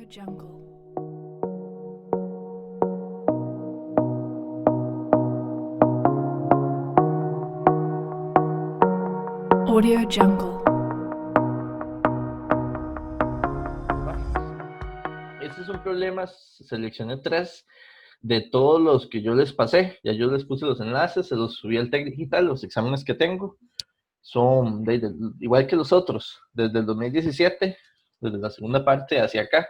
Jungle. Audio Jungle. Este es un problema, seleccioné 3 de todos los que yo les pasé, ya yo les puse los enlaces, se los subí al Tech Digital, los exámenes que tengo son igual que los otros, desde el 2017, desde la segunda parte hacia acá,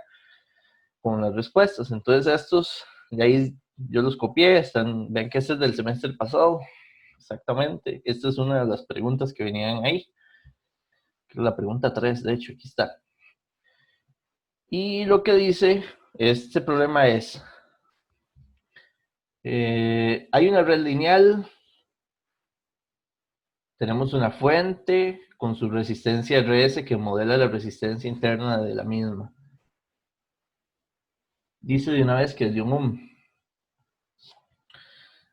con las respuestas. Entonces estos, de ahí yo los copié, ven que este es del semestre pasado, exactamente. Esta es una de las preguntas que venían ahí, que es la pregunta 3, de hecho, aquí está. Y lo que dice este problema es, hay una red lineal, tenemos una fuente con su resistencia RS que modela la resistencia interna de la misma. Dice de una vez que es de un ohm.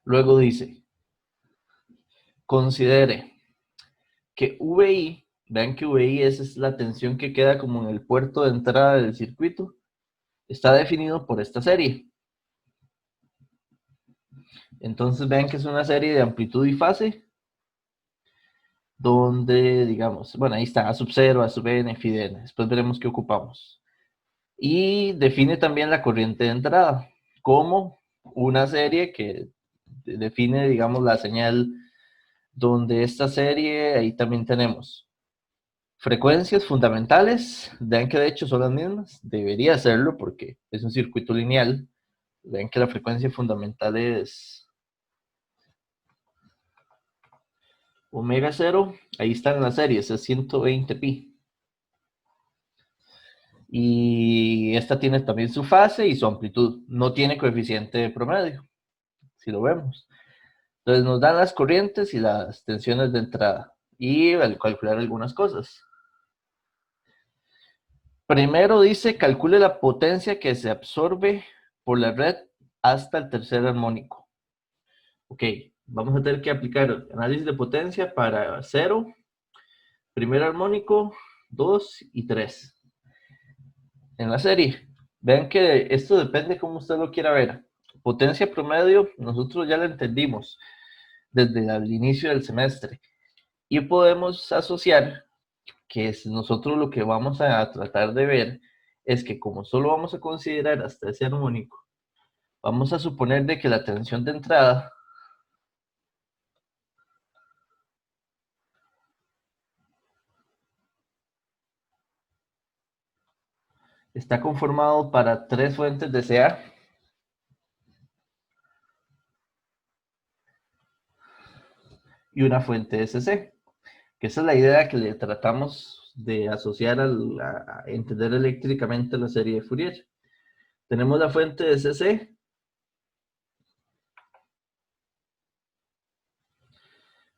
Luego dice, considere que VI, vean que VI es la tensión que queda como en el puerto de entrada del circuito, está definido por esta serie. Entonces vean que es una serie de amplitud y fase, donde, digamos, bueno, ahí está A sub 0, A sub n, phi de n. Después veremos qué ocupamos. Y define también la corriente de entrada como una serie que define, digamos, la señal, donde esta serie, ahí también tenemos frecuencias fundamentales. Vean que de hecho son las mismas, debería serlo porque es un circuito lineal. Vean que la frecuencia fundamental es omega 0, ahí están las series, es 120 pi. Y esta tiene también su fase y su amplitud, no tiene coeficiente de promedio, si lo vemos. Entonces nos dan las corrientes y las tensiones de entrada y al calcular algunas cosas. Primero dice, calcule la potencia que se absorbe por la red hasta el tercer armónico. Ok, vamos a tener que aplicar análisis de potencia para 0, primer armónico, 2 y 3. En la serie, vean que esto depende cómo usted lo quiera ver. Potencia promedio, nosotros ya la entendimos desde el inicio del semestre. Y podemos asociar que nosotros lo que vamos a tratar de ver es que como solo vamos a considerar hasta ese armónico, vamos a suponer de que la tensión de entrada está conformado para 3 fuentes de CA y una fuente de CC, que esa es la idea que le tratamos de asociar a entender eléctricamente la serie de Fourier. Tenemos la fuente de CC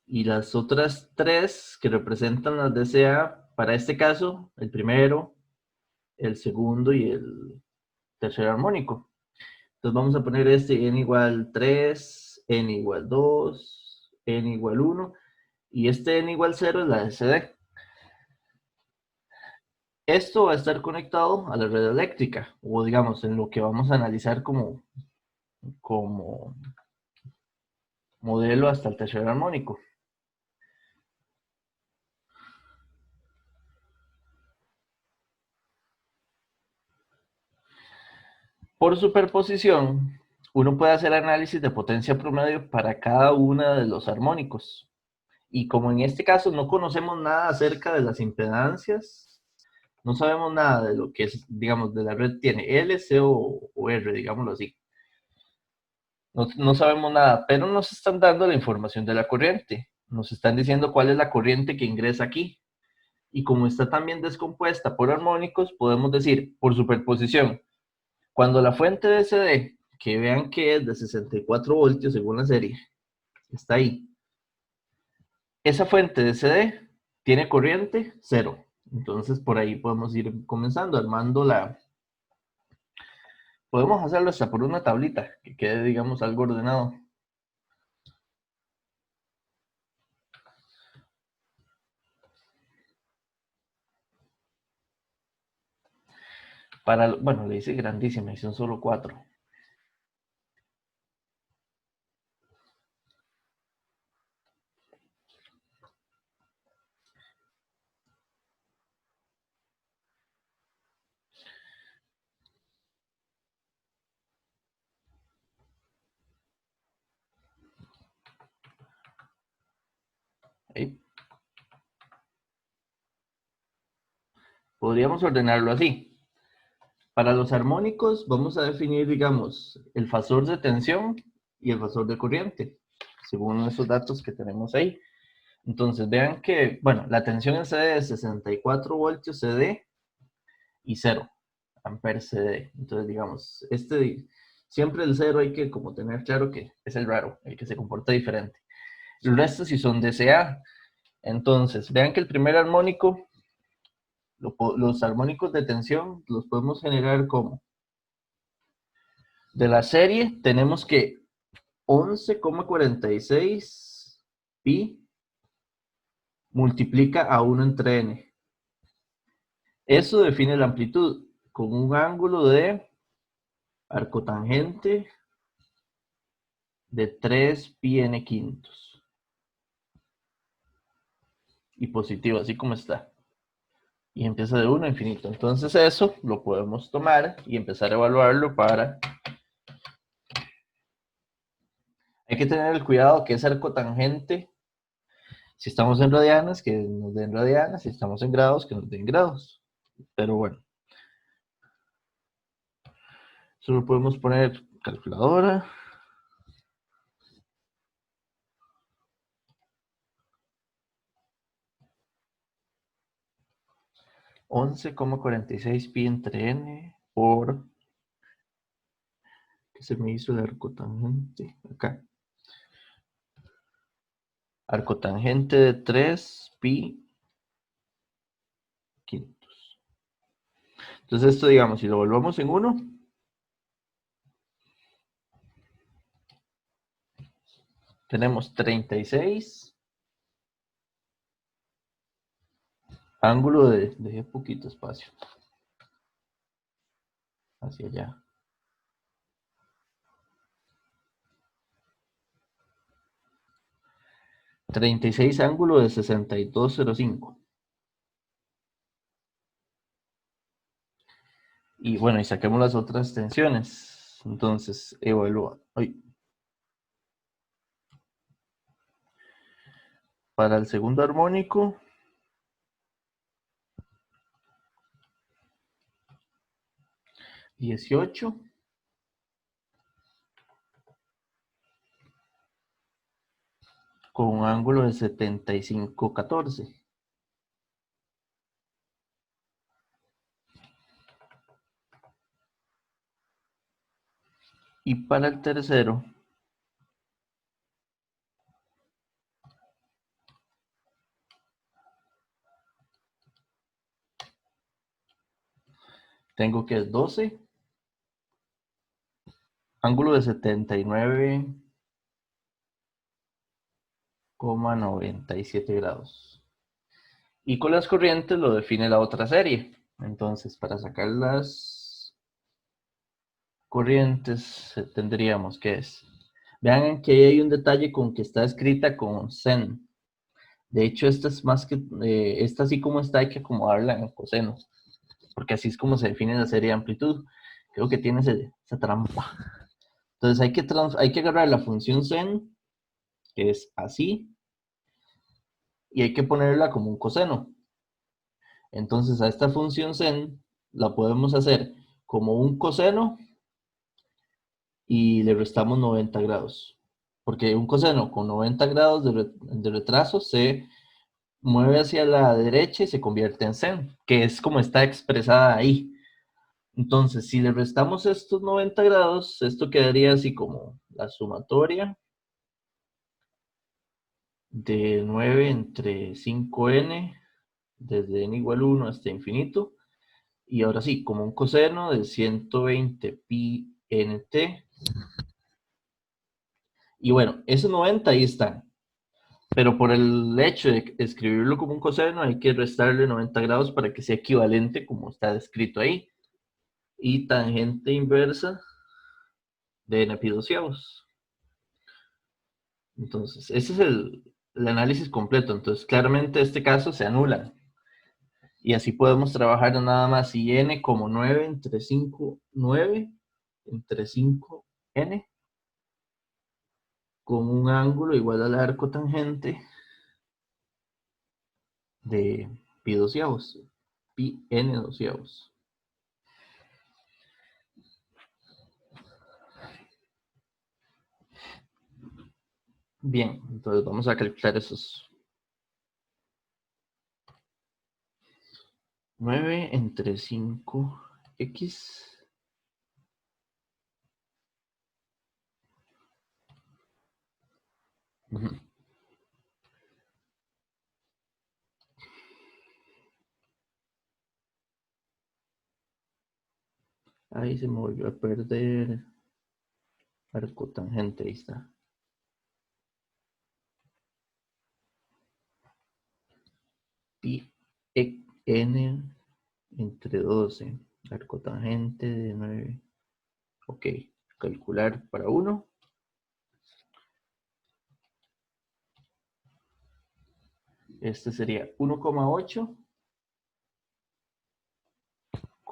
y las otras 3 que representan las de CA, para este caso, el primero, el segundo y el tercer armónico. Entonces vamos a poner este n igual 3, n igual 2, n igual 1, y este n igual 0 es la de CD. Esto va a estar conectado a la red eléctrica, o digamos, en lo que vamos a analizar como modelo hasta el tercer armónico. Por superposición, uno puede hacer análisis de potencia promedio para cada uno de los armónicos. Y como en este caso no conocemos nada acerca de las impedancias, no sabemos nada de lo que es, digamos, de la red tiene L, C o R, digámoslo así. No sabemos nada, pero nos están dando la información de la corriente. Nos están diciendo cuál es la corriente que ingresa aquí. Y como está también descompuesta por armónicos, podemos decir, por superposición, cuando la fuente de CD, que vean que es de 64 voltios según la serie, está ahí, esa fuente de CD tiene corriente 0. Entonces por ahí podemos ir comenzando, armando podemos hacerlo hasta por una tablita, que quede, digamos, algo ordenado. Bueno, le hice grandísima y son solo 4. Podríamos ordenarlo así. Para los armónicos vamos a definir, digamos, el fasor de tensión y el fasor de corriente, según esos datos que tenemos ahí. Entonces vean que, bueno, la tensión en CD es 64 voltios CD y 0 amperes CD. Entonces, digamos, siempre el 0 hay que como tener claro que es el raro, el que se comporta diferente. El resto sí son DCA. Entonces, vean que el primer armónico, los armónicos de tensión los podemos generar como de la serie tenemos que 11,46 pi multiplica a 1 entre n. Eso define la amplitud con un ángulo de arcotangente de 3 pi n quintos. Y positivo, así como está. Y empieza de 1 a infinito. Entonces eso lo podemos tomar y empezar a evaluarlo para... Hay que tener el cuidado que es arcotangente. Si estamos en radianas, que nos den radianas. Si estamos en grados, que nos den grados. Pero bueno. Solo podemos poner calculadora. $11,46 pi entre n por... ¿Qué se me hizo el arcotangente? Acá. Arcotangente de 3 pi quintos. Entonces esto, digamos, si lo volvamos en 1, tenemos 36 ángulo de poquito espacio hacia allá. 36 ángulo de 62,05. Y bueno, y saquemos las otras tensiones. Entonces, evalúa. Para el segundo armónico, $18. Con un ángulo de 75,14. Y para el tercero, tengo que es 12, ángulo de 79,97 grados. Y con las corrientes lo define la otra serie. Entonces, para sacar las corrientes, tendríamos que es... Vean que ahí hay un detalle con que está escrita con sen. De hecho, esta es más que... esta así como está, hay que acomodarla en coseno. Porque así es como se define la serie de amplitud. Creo que tiene esa trampa. Entonces hay que agarrar la función sen, que es así, y hay que ponerla como un coseno. Entonces a esta función sen la podemos hacer como un coseno y le restamos 90 grados. Porque un coseno con 90 grados de retraso se mueve hacia la derecha y se convierte en sen, que es como está expresada ahí. Entonces, si le restamos estos 90 grados, esto quedaría así como la sumatoria de 9 entre 5n, desde n igual 1 hasta infinito. Y ahora sí, como un coseno de 120 pi nt. Y bueno, esos 90 ahí están. Pero por el hecho de escribirlo como un coseno, hay que restarle 90 grados para que sea equivalente como está descrito ahí. y tangente inversa de n pi doceavos. Entonces, ese es el análisis completo. Entonces, claramente este caso se anula. Y así podemos trabajar nada más si n como 9 entre 5, 9 entre 5n con un ángulo igual al arco tangente de pi doceavos, pi n doceavos. Bien, entonces vamos a calcular esos. 9 entre 5x Ahí se me volvió a perder arco tangente, ahí está. Pi n entre 12, arco tangente de 9. Ok, calcular para 1. Este sería 1,8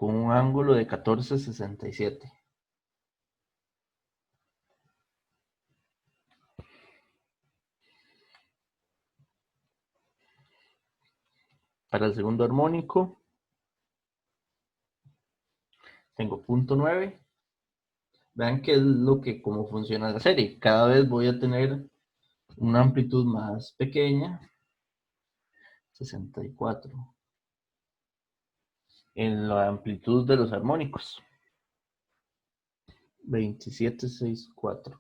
con un ángulo de 14,67. Para el segundo armónico, tengo 0,9. Vean que es lo que, cómo funciona la serie. Cada vez voy a tener una amplitud más pequeña, 64, en la amplitud de los armónicos, 27,64.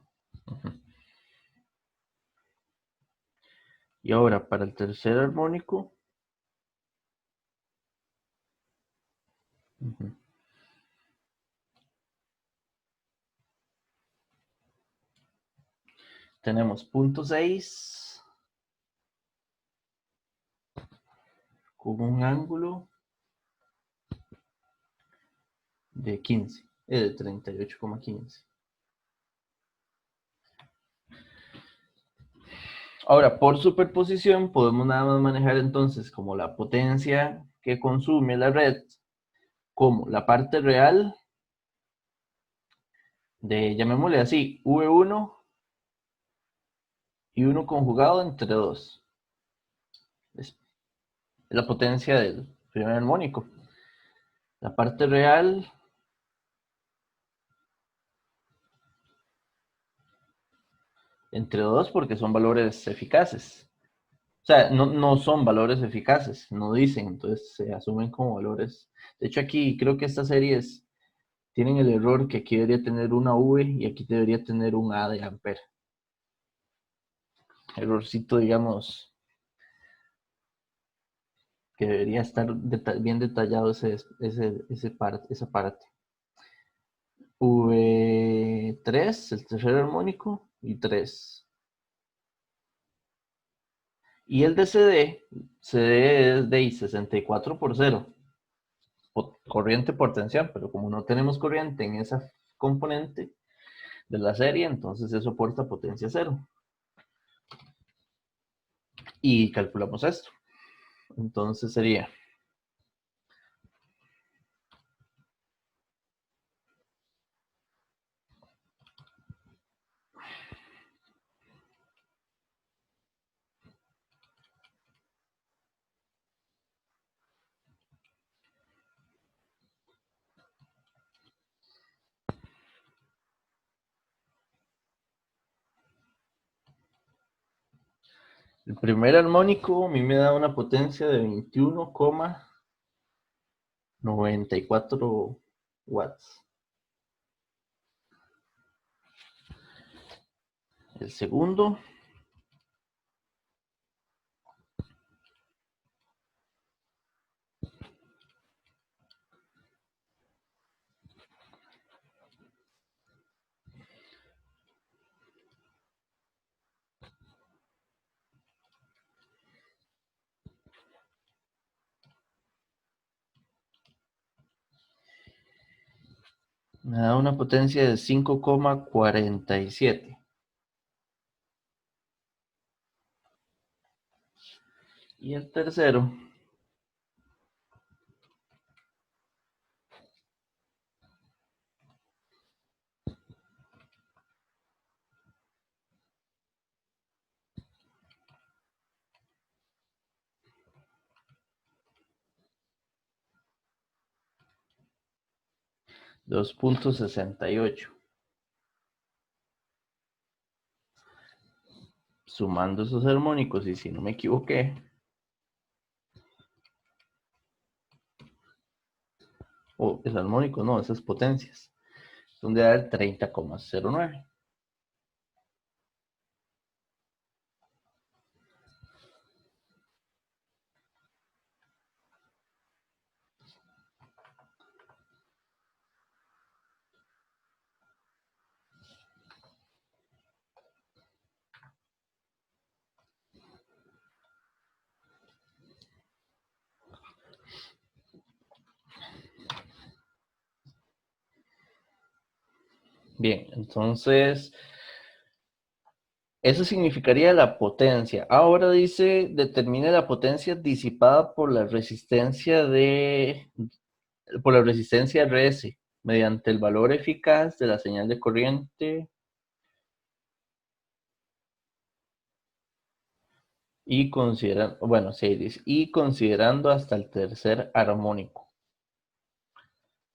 Y ahora para el tercer armónico, tenemos 0,6 con un ángulo de 15, de 38,15. Ahora, por superposición, podemos nada más manejar entonces como la potencia que consume la red, como la parte real de, llamémosle así, V1 y 1 conjugado entre 2. Es la potencia del primer armónico. La parte real entre 2 porque son valores eficaces. O sea, no son valores eficaces, no dicen, entonces se asumen como valores. De hecho, aquí creo que estas series tienen el error que aquí debería tener una V y aquí debería tener un A de ampere. Errorcito, digamos, que debería estar bien detallado esa parte. V3, el tercer armónico, y 3. Y el de CD es de 64 por 0. Corriente por tensión, pero como no tenemos corriente en esa componente de la serie, entonces eso aporta potencia 0. Y calculamos esto. Entonces sería el primer armónico a mí me da una potencia de 21,94 watts. El segundo Me da una potencia de 5,47. Y el tercero, 2,68. Sumando esos armónicos, y si no me equivoqué, es armónico, no, esas potencias, son de dar 30,09. Bien, entonces, eso significaría la potencia. Ahora dice, determine la potencia disipada por la resistencia RS, mediante el valor eficaz de la señal de corriente y considerando, bueno, sí, dice, y considerando hasta el tercer armónico.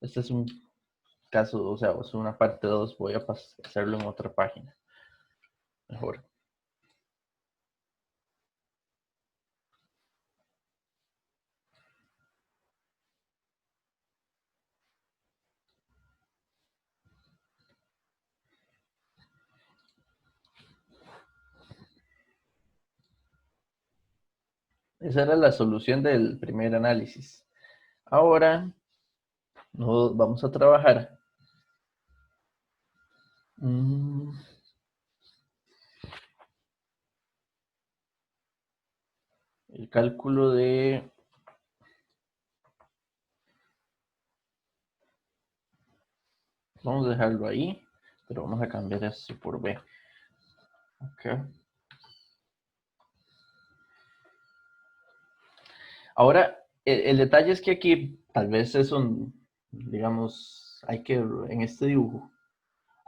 Este es un caso, o sea, es una parte 2, voy a hacerlo en otra página. Mejor. Esa era la solución del primer análisis. Ahora vamos a trabajar el cálculo de... Vamos a dejarlo ahí, pero vamos a cambiar esto por B. Okay. Ahora, el detalle es que aquí tal vez es un, digamos, en este dibujo,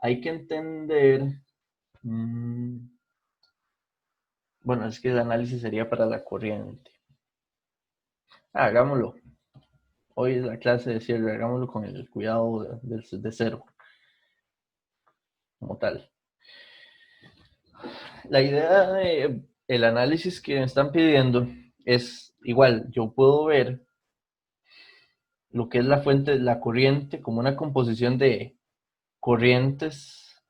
hay que entender, bueno, es que el análisis sería para la corriente. Hagámoslo. Hoy es la clase de cierre, hagámoslo con el cuidado de cero, como tal. La idea de el análisis que me están pidiendo es igual, yo puedo ver lo que es la fuente, la corriente, como una composición de corrientes,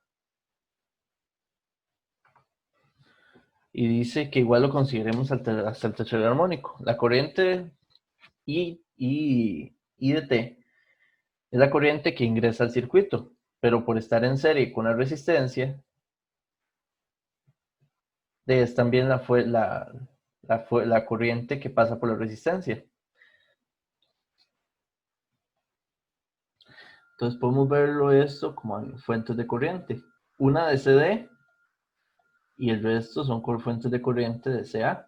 y dice que igual lo consideremos hasta el tercer armónico. La corriente I de T es la corriente que ingresa al circuito, pero por estar en serie con la resistencia, es también la corriente que pasa por la resistencia. Entonces podemos verlo esto como fuentes de corriente. Una de CD y el resto son fuentes de corriente de CA.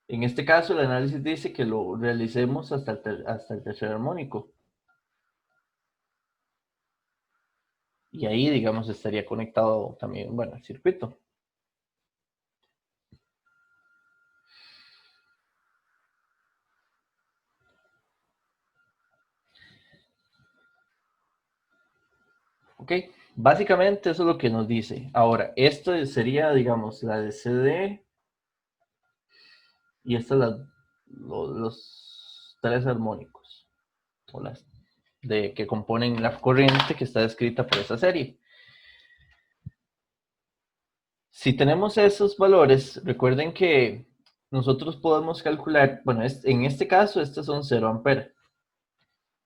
En este caso, el análisis dice que lo realicemos hasta el tercer armónico. Y ahí, digamos, estaría conectado también, bueno, el circuito. Ok, básicamente eso es lo que nos dice. Ahora, esto sería, digamos, la de CD y estos los tres armónicos, o las que componen la corriente que está descrita por esa serie. Si tenemos esos valores, recuerden que nosotros podemos calcular, bueno, en este caso, estos son 0 amperes.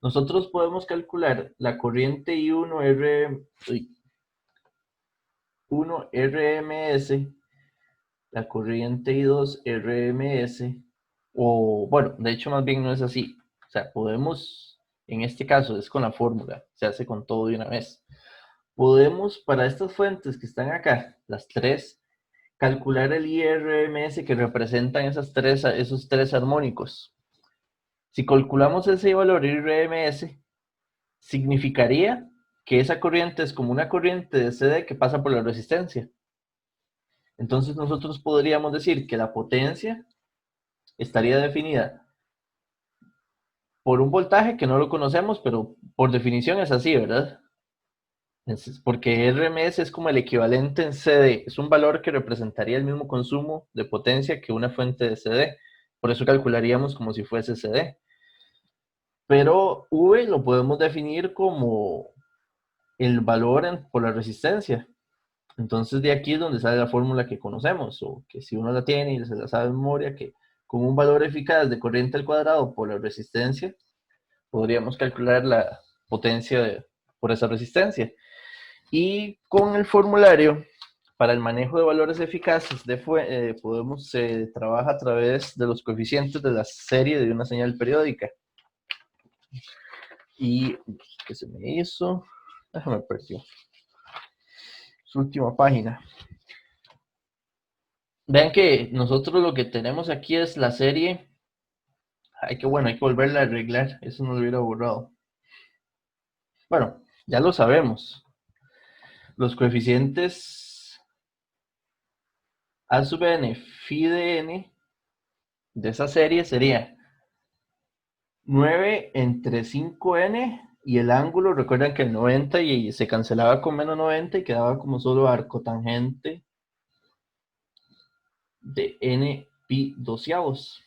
Nosotros podemos calcular la corriente I1 RMS, la corriente I2 RMS, o bueno, de hecho más bien no es así. O sea, podemos En este caso es con la fórmula, se hace con todo de una vez. Podemos, para estas fuentes que están acá, las tres, calcular el IRMS que representan esos tres armónicos. Si calculamos ese valor IRMS, significaría que esa corriente es como una corriente de CD que pasa por la resistencia. Entonces nosotros podríamos decir que la potencia estaría definida por un voltaje que no lo conocemos, pero por definición es así, ¿verdad? Porque RMS es como el equivalente en CD, es un valor que representaría el mismo consumo de potencia que una fuente de CD, por eso calcularíamos como si fuese CD. Pero V lo podemos definir como el valor por la resistencia. Entonces de aquí es donde sale la fórmula que conocemos, o que si uno la tiene y se la sabe de memoria, que con un valor eficaz de corriente al cuadrado por la resistencia, podríamos calcular la potencia por esa resistencia. Y con el formulario, para el manejo de valores eficaces, se trabaja a través de los coeficientes de la serie de una señal periódica. Y, ¿qué se me hizo? Déjame perdió. Su última página. Vean que nosotros lo que tenemos aquí es la serie. Hay que volverla a arreglar. Eso no lo hubiera borrado. Bueno, ya lo sabemos. Los coeficientes A sub n, phi de n de esa serie sería 9 entre 5n y el ángulo, recuerden que el 90 y se cancelaba con menos 90 y quedaba como solo arco tangente de n pi doceavos.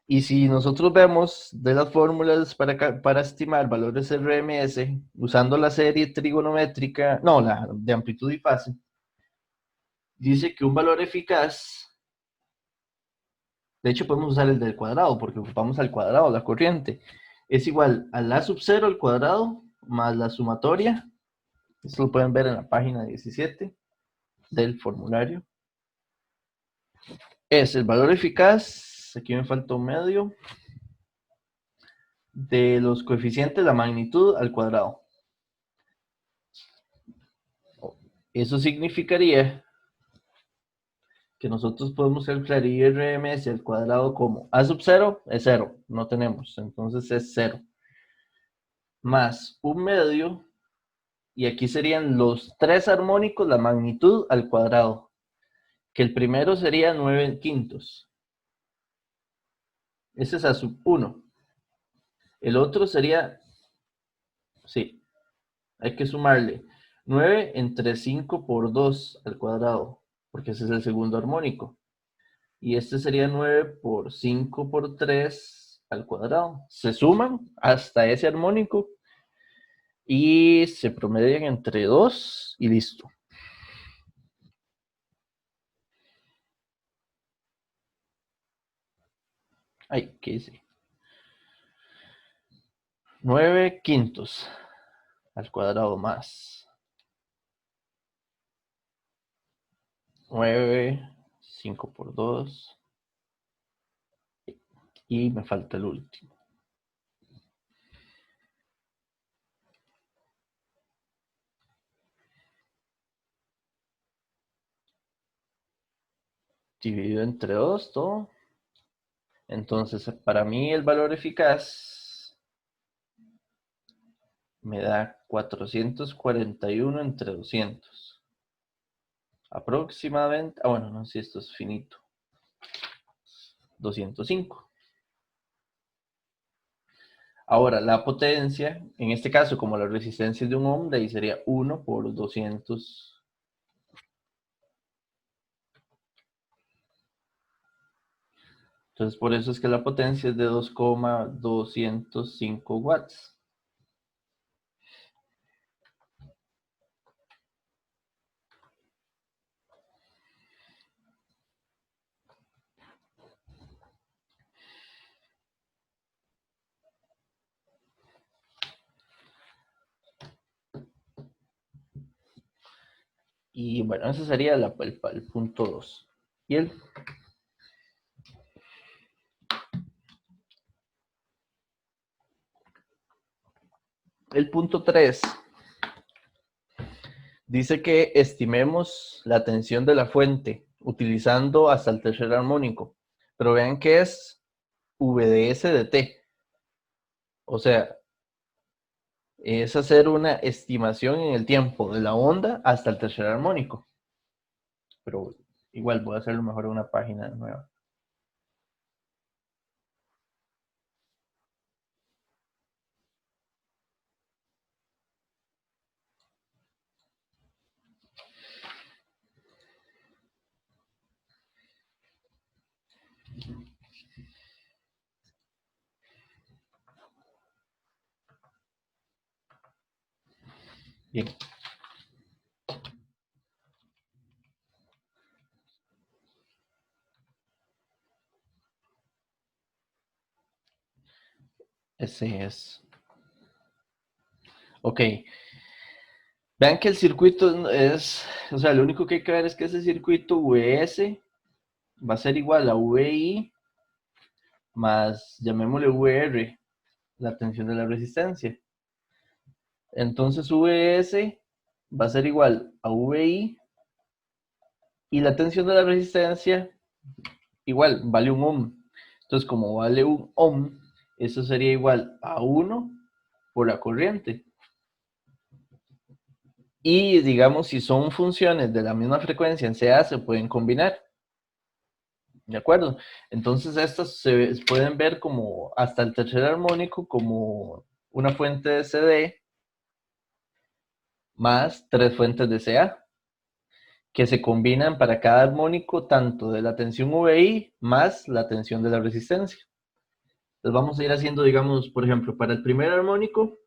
Y si nosotros vemos de las fórmulas para estimar valores RMS usando la serie trigonométrica, no, la de amplitud y fase, dice que un valor eficaz, de hecho podemos usar el del cuadrado porque ocupamos al cuadrado la corriente, es igual a la sub 0 al cuadrado más la sumatoria. Esto lo pueden ver en la página 17 del formulario. Es el valor eficaz, aquí me falta un medio, de los coeficientes de la magnitud al cuadrado. Eso significaría que nosotros podemos calcular IRMS al cuadrado como A sub 0 es 0, no tenemos, entonces es 0. Más un medio, y aquí serían los tres armónicos, la magnitud al cuadrado, que el primero sería 9 quintos. Ese es A sub 1. El otro sería, sí, hay que sumarle 9 entre 5 por 2 al cuadrado, porque ese es el segundo armónico. Y este sería 9 por 5 por 3 al cuadrado. Se suman hasta ese armónico y se promedian entre 2 y listo. Ay, ¿qué hice? 9 quintos al cuadrado más 9, 5 por 2 y me falta el último. Dividido entre 2 todo. Entonces, para mí el valor eficaz me da 441 entre 200. Aproximadamente, bueno, no sé si esto es finito. 205. Ahora, la potencia, en este caso, como la resistencia es de un ohm, de ahí sería 1 por 200. Entonces, por eso es que la potencia es de 2,205 watts. Y bueno, ese sería el punto 2. Y el El punto 3 dice que estimemos la tensión de la fuente utilizando hasta el tercer armónico. Pero vean que es VDS de T. O sea, es hacer una estimación en el tiempo de la onda hasta el tercer armónico. Pero igual voy a hacerlo mejor en una página nueva. Bien. Ese es. Ok. Vean que el circuito es, o sea, lo único que hay que ver es que ese circuito VS va a ser igual a VI más, llamémosle VR, la tensión de la resistencia. Entonces VS va a ser igual a VI y la tensión de la resistencia igual, vale un ohm. Entonces, como vale un ohm, eso sería igual a 1 por la corriente. Y digamos, si son funciones de la misma frecuencia en CA, se pueden combinar. ¿De acuerdo? Entonces, estas se pueden ver como hasta el tercer armónico como una fuente de CD más 3 fuentes de CA, que se combinan para cada armónico tanto de la tensión VI más la tensión de la resistencia. Entonces vamos a ir haciendo, digamos, por ejemplo, para el primer armónico,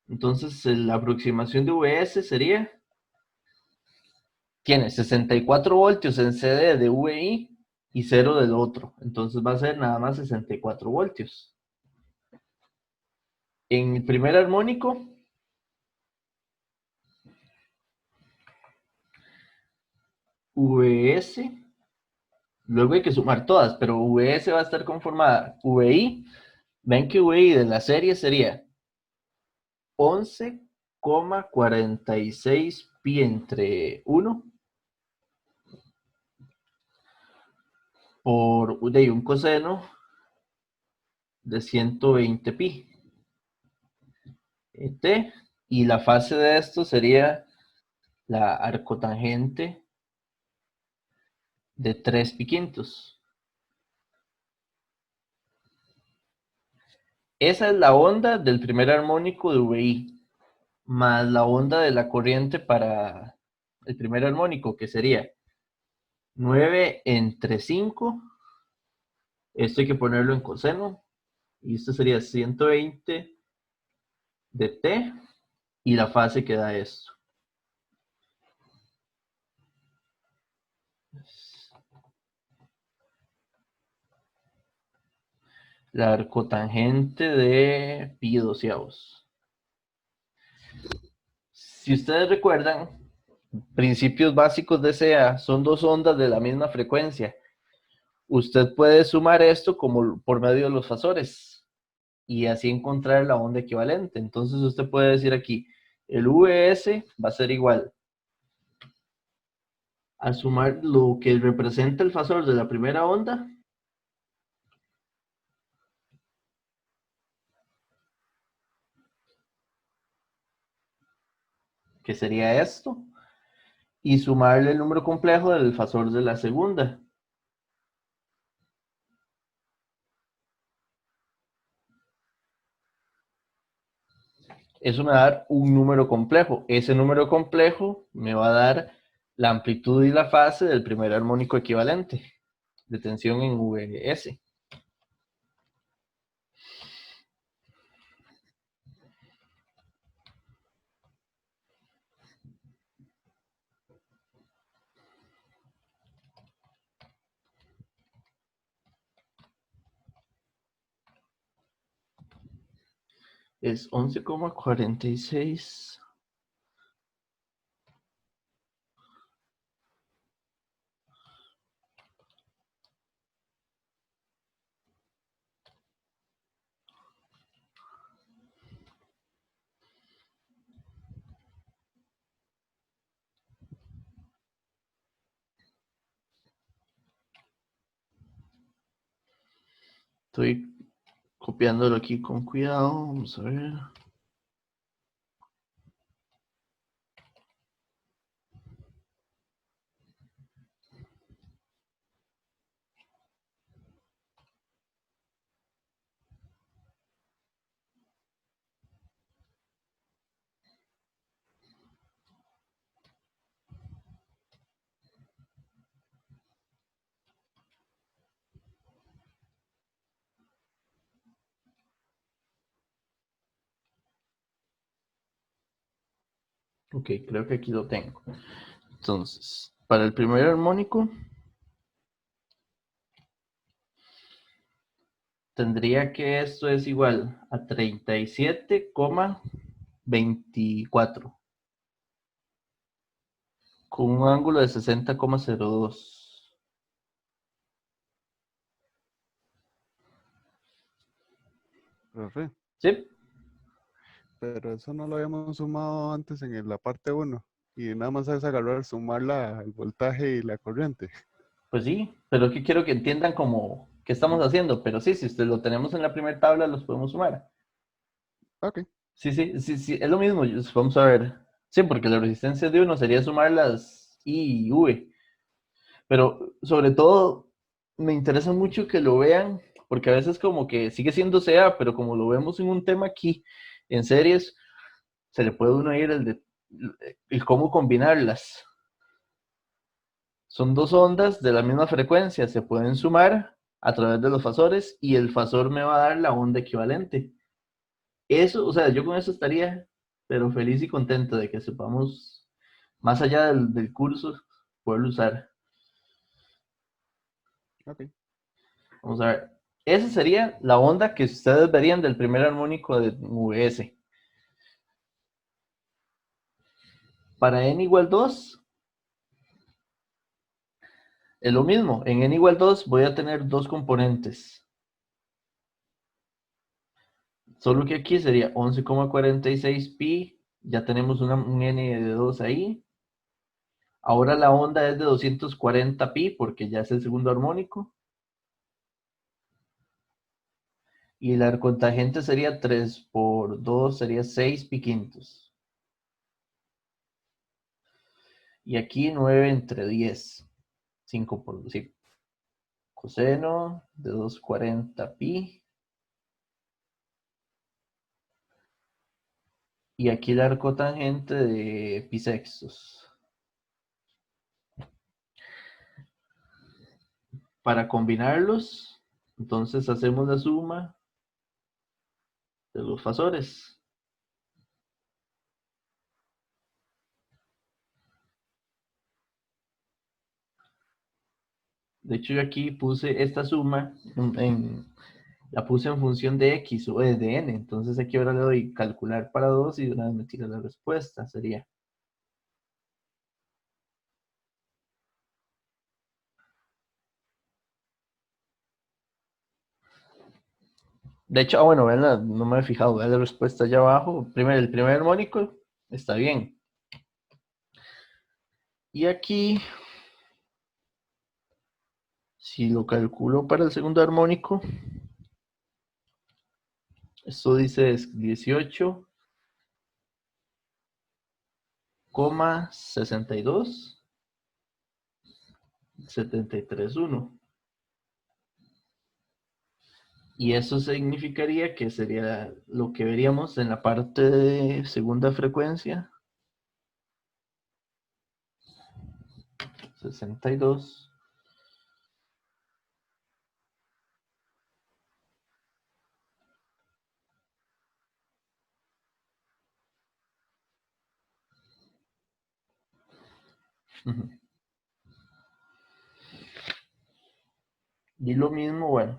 entonces la aproximación de VS sería, tiene 64 voltios en CD de VI y 0 del otro, entonces va a ser nada más 64 voltios. En el primer armónico, VS, luego hay que sumar todas, pero VS va a estar conformada VI, ven que VI de la serie sería 11,46 pi entre 1 por de un coseno de 120 pi t, y la fase de esto sería la arcotangente de 3 pi quintos. Esa es la onda del primer armónico de VI, más la onda de la corriente para el primer armónico, que sería 9 entre 5. Esto hay que ponerlo en coseno, y esto sería 120 de t, y la fase que da esto. La arcotangente de pi doceavos. Si ustedes recuerdan, principios básicos de CA son dos ondas de la misma frecuencia. Usted puede sumar esto como por medio de los fasores y así encontrar la onda equivalente. Entonces usted puede decir aquí, el VS va a ser igual a sumar lo que representa el fasor de la primera onda que sería esto, y sumarle el número complejo del fasor de la segunda. Eso me va a dar un número complejo. Ese número complejo me va a dar la amplitud y la fase del primer armónico equivalente de tensión en VS. Es 11,46. Estoy copiándolo aquí con cuidado. Vamos a ver. Ok, creo que aquí lo tengo. Entonces, para el primer armónico, tendría que esto es igual a 37,24 con un ángulo de 60,02. Profe, ¿Sí? pero eso no lo habíamos sumado antes en la parte uno. Y nada más es agarrar, sumar el voltaje y la corriente. Pues sí, pero que quiero que entiendan como qué estamos haciendo. Pero sí, si usted lo tenemos en la primera tabla, los podemos sumar. Ok, Sí, sí, sí, sí, es lo mismo. Vamos a ver. Sí, porque la resistencia de uno sería sumar las I y V. Pero sobre todo, me interesa mucho que lo vean, porque a veces como que sigue siendo SEA, pero como lo vemos en un tema aquí, en series, se le puede uno ir el cómo combinarlas. Son dos ondas de la misma frecuencia, se pueden sumar a través de los fasores y el fasor me va a dar la onda equivalente. Eso, o sea, yo con eso estaría, pero feliz y contento de que sepamos, más allá del curso, poderlo usar. ok. Vamos a ver. Esa sería la onda que ustedes verían del primer armónico de VS. Para n igual 2, es lo mismo. En n igual 2 voy a tener dos componentes. Solo que aquí sería 11,46 pi. Ya tenemos un n de 2 ahí. Ahora la onda es de 240 pi porque ya es el segundo armónico. Y la arcotangente sería 3 por 2, sería 6 pi quintos. Y aquí 9 entre 10. 5 por 5. Coseno de 240 pi. Y aquí la arcotangente de pi sextos. Para combinarlos, entonces hacemos la suma de los fasores. De hecho, yo aquí puse esta suma, la puse en función de x o de n. Entonces aquí ahora le doy calcular para 2 y de una vez me tira la respuesta. Sería. De hecho, bueno, vean no me he fijado, vean la respuesta allá abajo. Primero, el primer armónico está bien. Y aquí, si lo calculo para el segundo armónico, esto dice 18,62,73,1. Y eso significaría que sería lo que veríamos en la parte de segunda frecuencia. 62. Y lo mismo, bueno,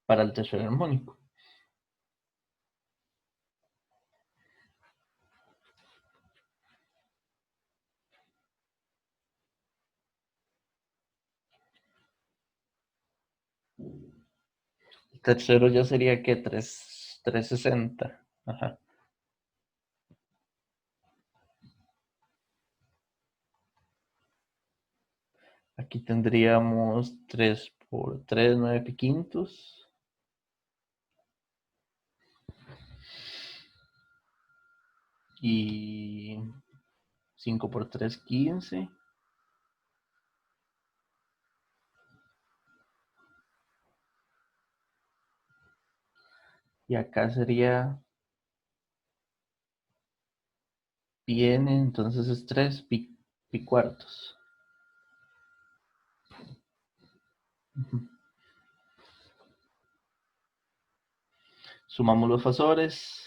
para el tercer armónico. El tercero ya sería que 360. Ajá. Aquí tendríamos 3 por 3, 9 pi quintos. Y 5 por 3, 15. Y acá sería pi n, entonces es 3 pi cuartos. Sumamos los fasores.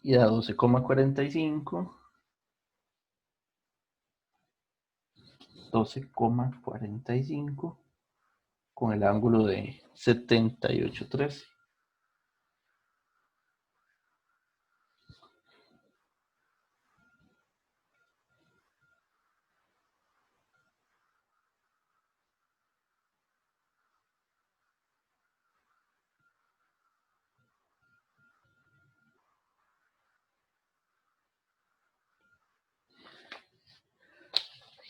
Y da 12,45. 12,45 con el ángulo de 78,13.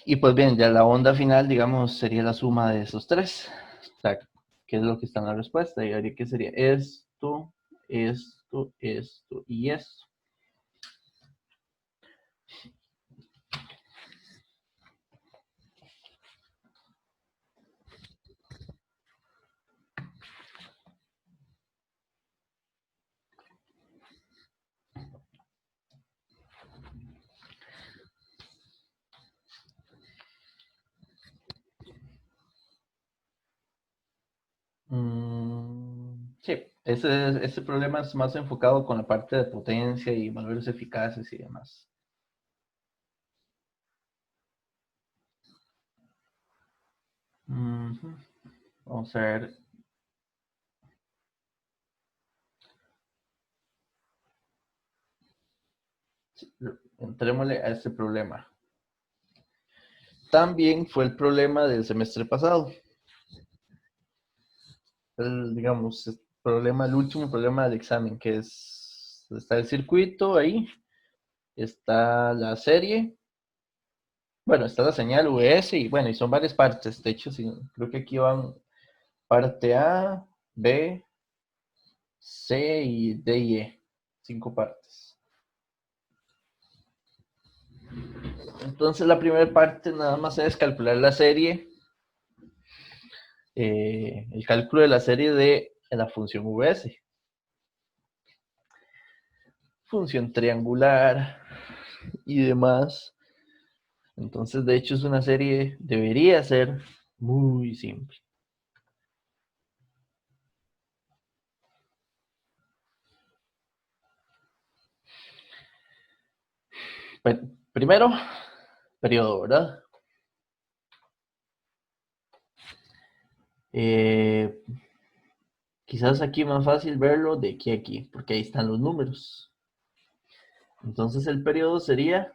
Y pues bien, ya la onda final, digamos, sería la suma de esos tres. O sea, ¿qué es lo que está en la respuesta? Y ahora, ¿qué sería? Esto, esto, esto y esto. Sí, ese problema es más enfocado con la parte de potencia y valores eficaces y demás. Vamos a ver. Entrémosle a este problema. También fue el problema del semestre pasado. Digamos, el último problema del examen, que está el circuito ahí, está la serie, bueno, está la señal VS y bueno, y son varias partes. De hecho, sí, creo que aquí van parte A, B, C y D y E. 5 partes. Entonces la primera parte nada más es calcular la serie, el cálculo de la serie de la función VS. Función triangular y demás. Entonces, de hecho, es una serie, debería ser muy simple. Primero, periodo, ¿verdad? Quizás aquí más fácil verlo de aquí a aquí, porque ahí están los números. Entonces el periodo sería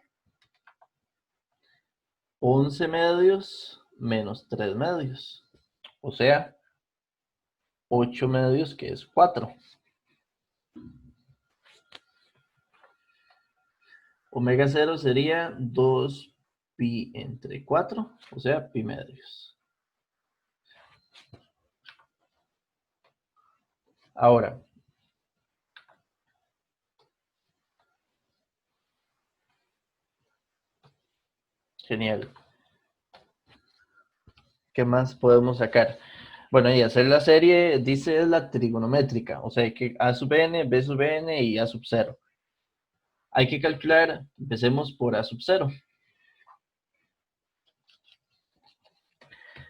11 medios menos 3 medios. O sea, 8 medios, que es 4. Omega 0 sería 2 pi entre 4, o sea, pi medios. Ahora, genial. ¿Qué más podemos sacar? Bueno, y hacer la serie, dice, es la trigonométrica, o sea, que A sub n, B sub n y A sub 0. Hay que calcular, empecemos por A sub 0.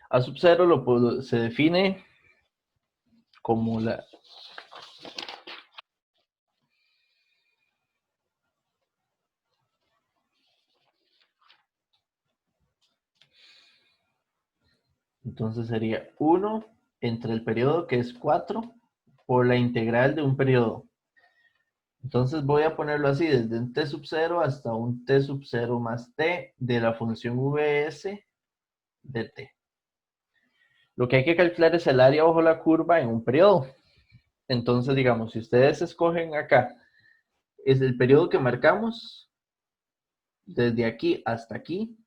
A sub 0 se define como la... Entonces sería 1 entre el periodo, que es 4, por la integral de un periodo. Entonces voy a ponerlo así, desde un t sub 0 hasta un t sub 0 más t de la función vs de t. Lo que hay que calcular es el área bajo la curva en un periodo. Entonces, digamos, si ustedes escogen acá, es el periodo que marcamos, desde aquí hasta aquí,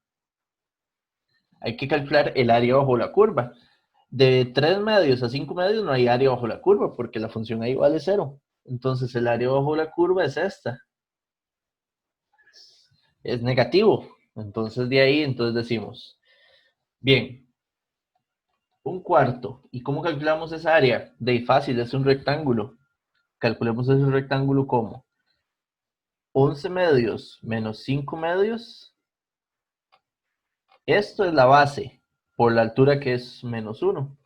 hay que calcular el área bajo la curva. De 3 medios a 5 medios no hay área bajo la curva, porque la función ahí vale 0. Entonces el área bajo la curva es esta. Es negativo. Entonces de ahí, entonces decimos, bien, un cuarto. ¿Y cómo calculamos esa área? De fácil, es un rectángulo. Calculemos ese rectángulo como 11 medios menos 5 medios. Esto es la base, por la altura que es menos 1.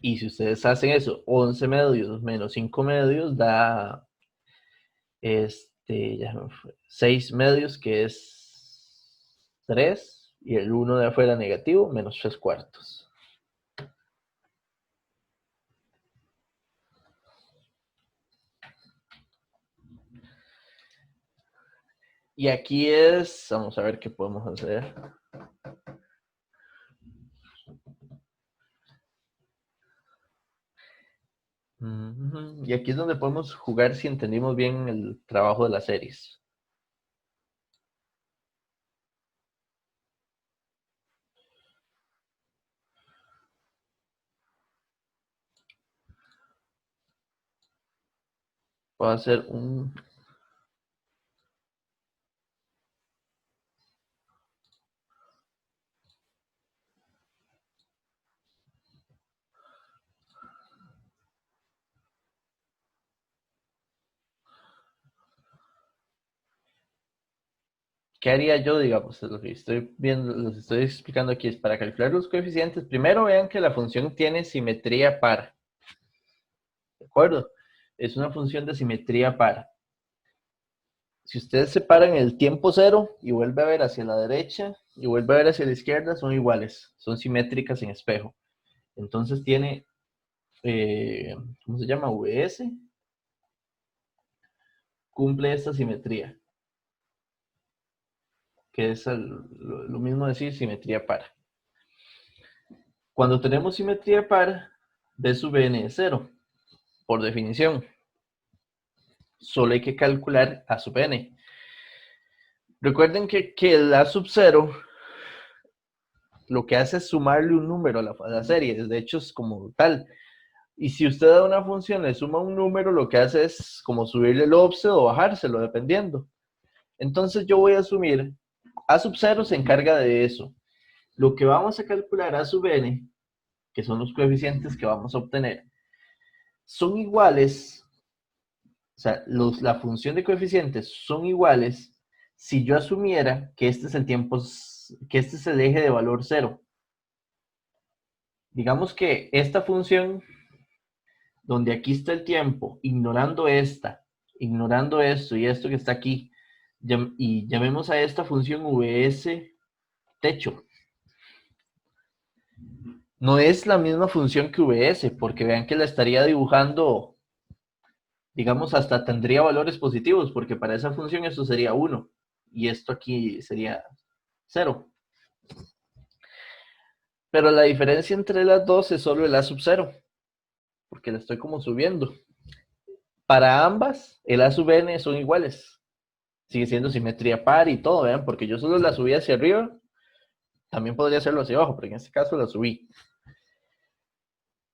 Y si ustedes hacen eso, 11 medios menos 5 medios da ya me fue, 6 medios, que es 3, y el 1 de afuera negativo, menos 3 cuartos. Y aquí es, vamos a ver qué podemos hacer. Y aquí es donde podemos jugar si entendimos bien el trabajo de las series. Puedo hacer un... ¿Qué haría yo? Digamos, lo que estoy viendo, los estoy explicando aquí es para calcular los coeficientes. Primero vean que la función tiene simetría par. ¿De acuerdo? Es una función de simetría par. Si ustedes separan el tiempo cero y vuelve a ver hacia la derecha y vuelve a ver hacia la izquierda, son iguales, son simétricas en espejo. Entonces tiene, ¿cómo se llama? VS. Cumple esta simetría, que es lo mismo decir simetría par. Cuando tenemos simetría par, B sub n es 0, por definición. Solo hay que calcular A sub n. Recuerden que el A sub 0 lo que hace es sumarle un número a la serie. De hecho, es como tal. Y si usted da una función, le suma un número, lo que hace es como subirle el offset o bajárselo, dependiendo. Entonces yo voy a asumir, A sub 0 se encarga de eso. Lo que vamos a calcular A sub n, que son los coeficientes que vamos a obtener, son iguales, o sea, la función de coeficientes son iguales si yo asumiera que este es el tiempo, que este es el eje de valor 0. Digamos que esta función, donde aquí está el tiempo, ignorando esto y esto que está aquí, y llamemos a esta función vs techo. No es la misma función que vs, porque vean que la estaría dibujando, digamos, hasta tendría valores positivos, porque para esa función esto sería 1, y esto aquí sería 0. Pero la diferencia entre las dos es solo el A sub 0, porque la estoy como subiendo. Para ambas, el A sub n son iguales. Sigue siendo simetría par y todo, ¿vean? Porque yo solo la subí hacia arriba, también podría hacerlo hacia abajo, pero en este caso la subí.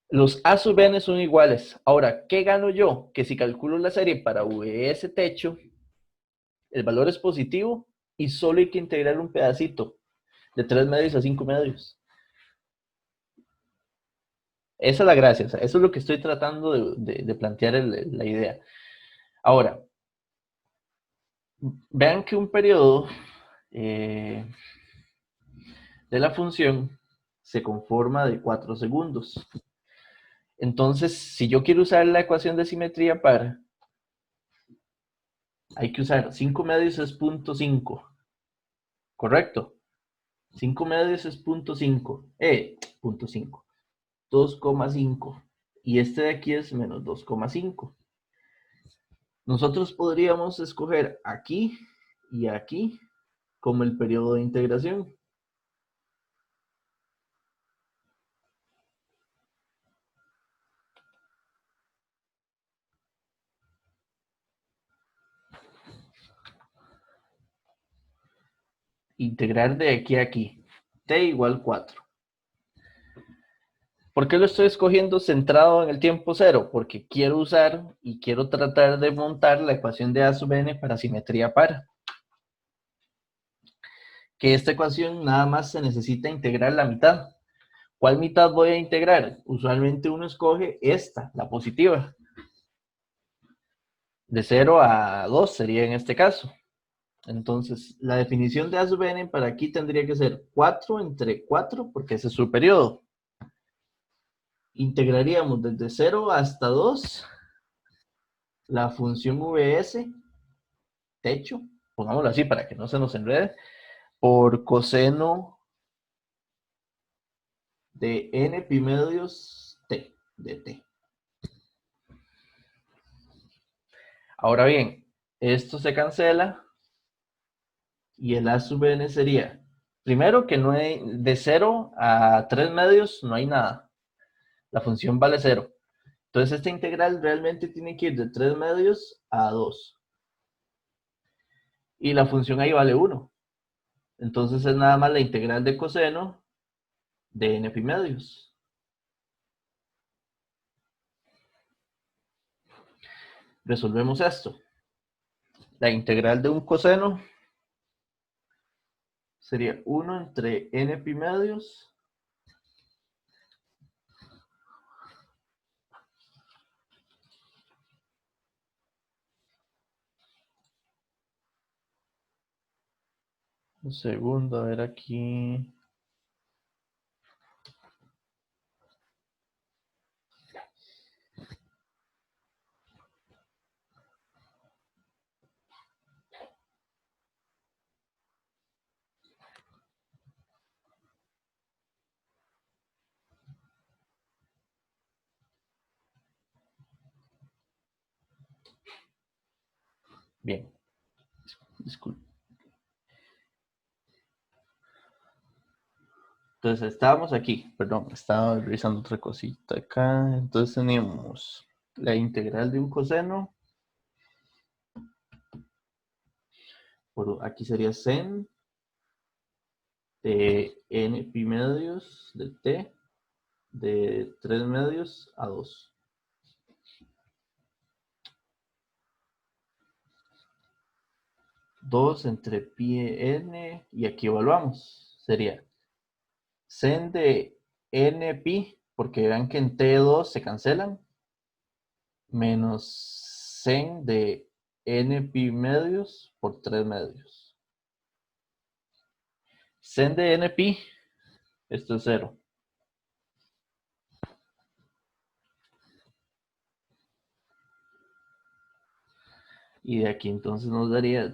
Los A sub n son iguales. Ahora, ¿qué gano yo? Que si calculo la serie para vs techo, el valor es positivo y solo hay que integrar un pedacito, de 3 medios a 5 medios. Esa es la gracia, o sea, eso es lo que estoy tratando de plantear la idea. Ahora, vean que un periodo de la función se conforma de 4 segundos. Entonces, si yo quiero usar la ecuación de simetría par, hay que usar 5 medios es 0.5, ¿correcto? 5 medios es 0.5. 0.5. 2,5. Y este de aquí es menos 2,5. Nosotros podríamos escoger aquí y aquí como el periodo de integración. Integrar de aquí a aquí. T igual 4. ¿Por qué lo estoy escogiendo centrado en el tiempo cero? Porque quiero usar y quiero tratar de montar la ecuación de A sub n para simetría par. Que esta ecuación nada más se necesita integrar la mitad. ¿Cuál mitad voy a integrar? Usualmente uno escoge esta, la positiva. De 0 a 2 sería en este caso. Entonces, la definición de A sub n para aquí tendría que ser 4 entre 4, porque ese es su periodo. Integraríamos desde 0 hasta 2 la función vs, techo, pongámoslo así para que no se nos enrede, por coseno de n pi medios t, de t. Ahora bien, esto se cancela y el A sub n sería, primero que no hay, de 0 a 3 medios no hay nada. La función vale 0. Entonces esta integral realmente tiene que ir de 3 medios a 2. Y la función ahí vale 1. Entonces es nada más la integral de coseno de n pi medios. Resolvemos esto. La integral de un coseno sería 1 entre n pi medios un segundo, a ver aquí. Bien, disculpe. Entonces estábamos aquí, perdón, estaba revisando otra cosita acá. Entonces teníamos la integral de un coseno, por aquí sería sen de n pi medios de t de 3 medios a 2. Dos entre pi n, y aquí evaluamos, sería sen de n pi, porque vean que en t2 se cancelan, menos sen de n pi medios por 3 medios. Sen de n pi, esto es 0. Y de aquí entonces nos daría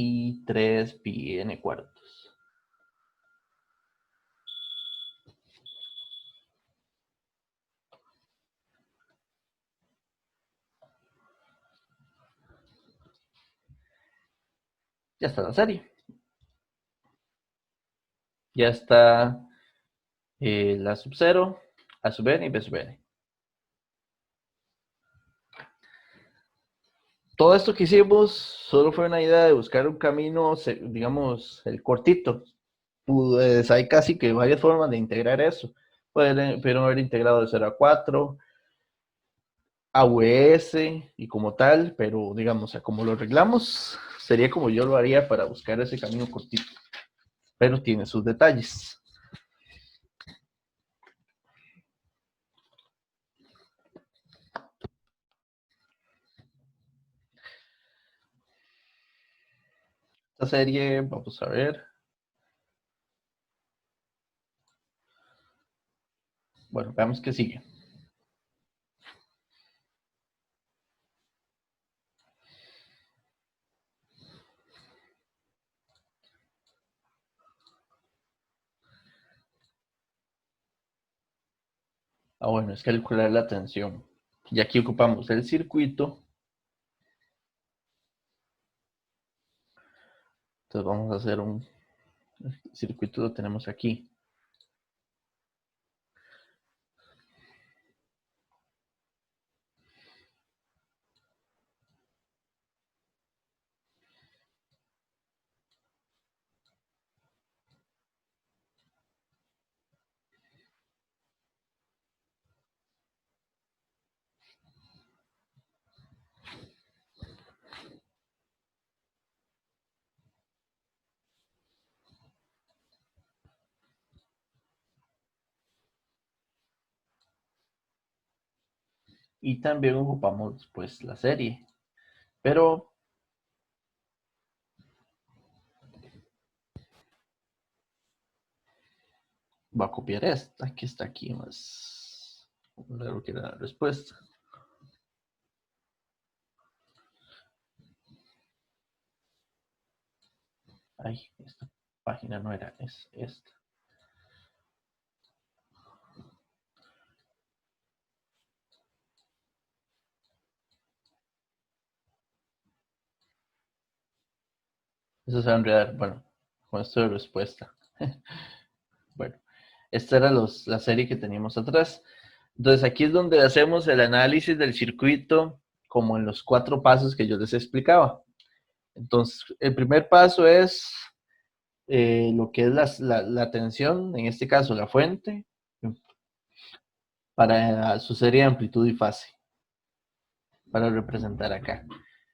y 3 pi n cuartos. Ya está la serie. Ya está la sub 0, a sub n y b sub n. Todo esto que hicimos solo fue una idea de buscar un camino, digamos, el cortito. Pues hay casi que varias formas de integrar eso. Pudieron haber integrado de 0 a 4, a AWS y como tal, pero digamos, a como lo arreglamos, sería como yo lo haría para buscar ese camino cortito. Pero tiene sus detalles. Esta serie, vamos a ver. Bueno, veamos qué sigue. bueno, es calcular la tensión. Y aquí ocupamos el circuito. Entonces vamos a hacer un circuito, lo tenemos aquí. Y también ocupamos pues la serie. Pero va a copiar esta que está aquí más. Vamos a ver lo que era la respuesta. Ay, esta página no era, es esta. Eso se va a enredar, bueno, con esto de respuesta. Bueno, esta era la serie que teníamos atrás. Entonces aquí es donde hacemos el análisis del circuito como en los 4 pasos que yo les explicaba. Entonces, el primer paso es lo que es la tensión, en este caso la fuente, para su serie de amplitud y fase, para representar acá.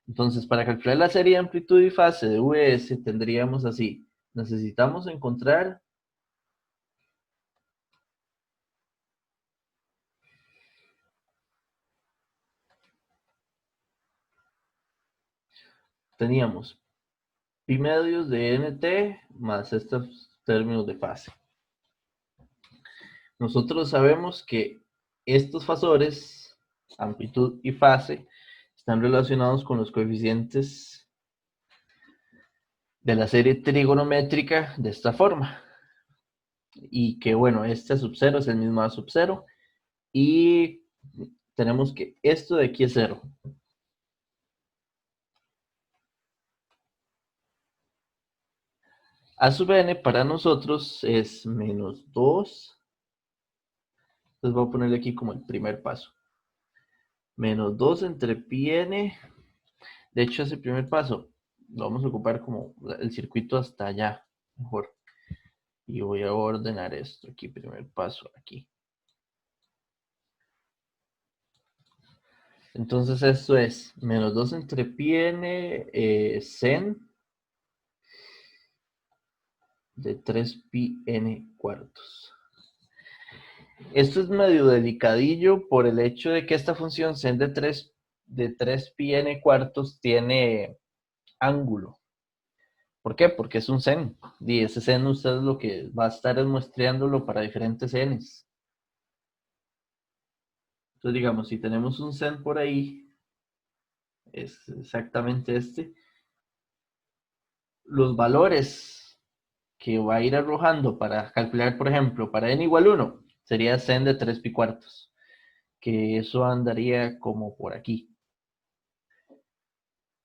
Entonces, para calcular la serie de amplitud y fase de VS, tendríamos así, necesitamos encontrar teníamos pi medios de nt más estos términos de fase. Nosotros sabemos que estos fasores, amplitud y fase, están relacionados con los coeficientes de la serie trigonométrica de esta forma. Y que bueno, este sub 0 es el mismo a sub 0. Y tenemos que esto de aquí es 0. A sub n para nosotros es menos 2. Entonces voy a ponerle aquí como el primer paso. Menos 2 entre pi n. De hecho, ese primer paso lo vamos a ocupar como el circuito hasta allá. Mejor. Y voy a ordenar esto aquí, primer paso aquí. Entonces esto es menos 2 entre pi n sen de 3 pi n cuartos. Esto es medio delicadillo por el hecho de que esta función sen de 3 pi n cuartos tiene ángulo. ¿Por qué? Porque es un sen. Y ese sen usted lo que va a estar es muestreándolo para diferentes n's. Entonces, digamos, si tenemos un sen por ahí, es exactamente este. Los valores que va a ir arrojando para calcular, por ejemplo, para n igual 1, sería sen de 3 pi cuartos. Que eso andaría como por aquí.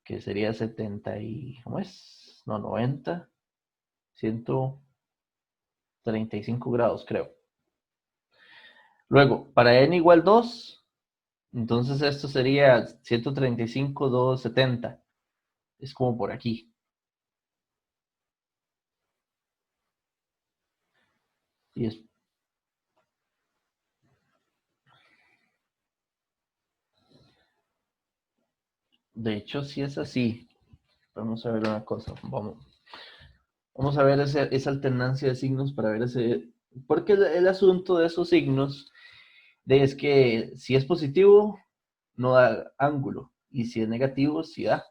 Que sería 70 y, ¿cómo es? No, 90, 135 grados, creo. Luego, para n igual 2, entonces esto sería 135, 270. Es como por aquí. Y es, de hecho, sí es así. Vamos a ver una cosa. Vamos a ver esa alternancia de signos para ver ese. Porque el asunto de esos signos es que si es positivo, no da ángulo. Y si es negativo, sí da.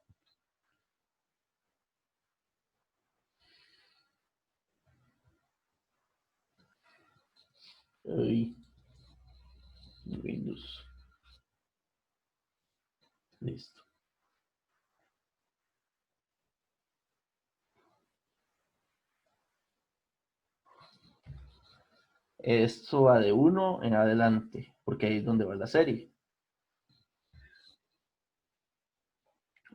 Ay, Windows. Listo. Esto va de 1 en adelante. porque ahí es donde va la serie.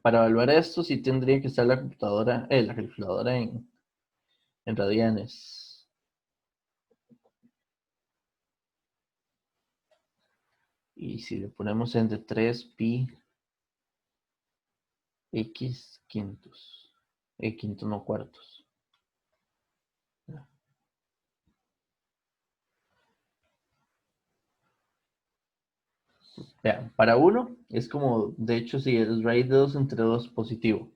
Para evaluar esto, sí tendría que estar la calculadora en radianes. Y si le ponemos entre 3 pi x quintos, quintos no cuartos. Vean, para 1 es como, de hecho, si el raíz de 2 entre 2 positivo.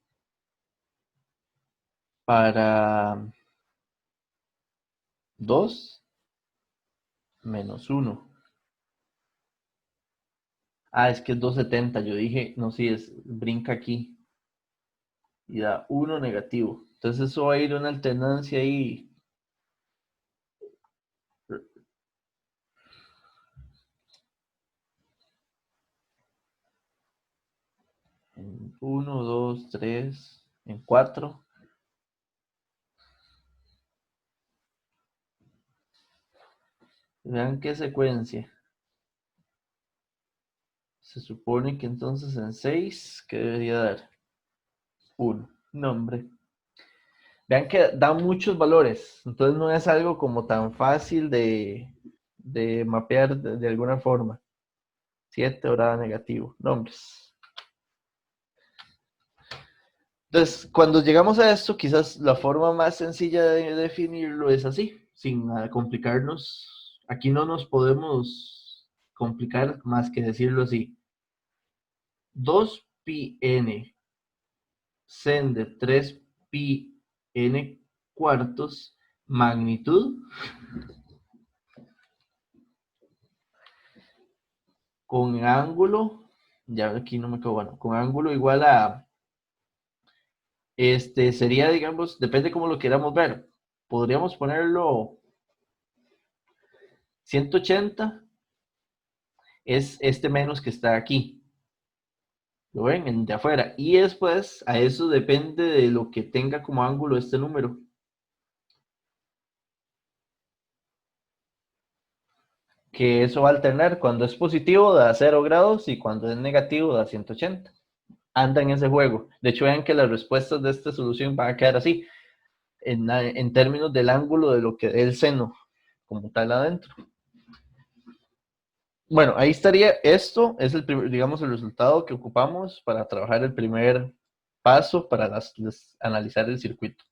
Para 2, menos 1. Ah, es que es 270. Yo dije, no, sí, brinca aquí. Y da 1 negativo. Entonces eso va a ir una alternancia ahí. 1, 2, 3, en 4. Vean qué secuencia. Se supone que entonces en 6, ¿qué debería dar? 1. Nombre. Vean que da muchos valores. Entonces no es algo como tan fácil de mapear de alguna forma. 7 ahora negativo. Nombres. Entonces, cuando llegamos a esto, quizás la forma más sencilla de definirlo es así, sin complicarnos. Aquí no nos podemos complicar más que decirlo así. 2pi n sen de 3pi n cuartos magnitud con ángulo, ya aquí no me quedo bueno, con ángulo igual a, sería, digamos, depende cómo lo queramos ver. Podríamos ponerlo 180, es este menos que está aquí. ¿Lo ven? En de afuera. Y después, a eso depende de lo que tenga como ángulo este número. Que eso va a alternar. Cuando es positivo da 0 grados y cuando es negativo da 180. Anda en ese juego. De hecho, vean que las respuestas de esta solución van a quedar así. En términos del ángulo de lo que es el seno, como tal adentro. Bueno, ahí estaría. Esto es el primer, digamos, el resultado que ocupamos para trabajar el primer paso para analizar el circuito.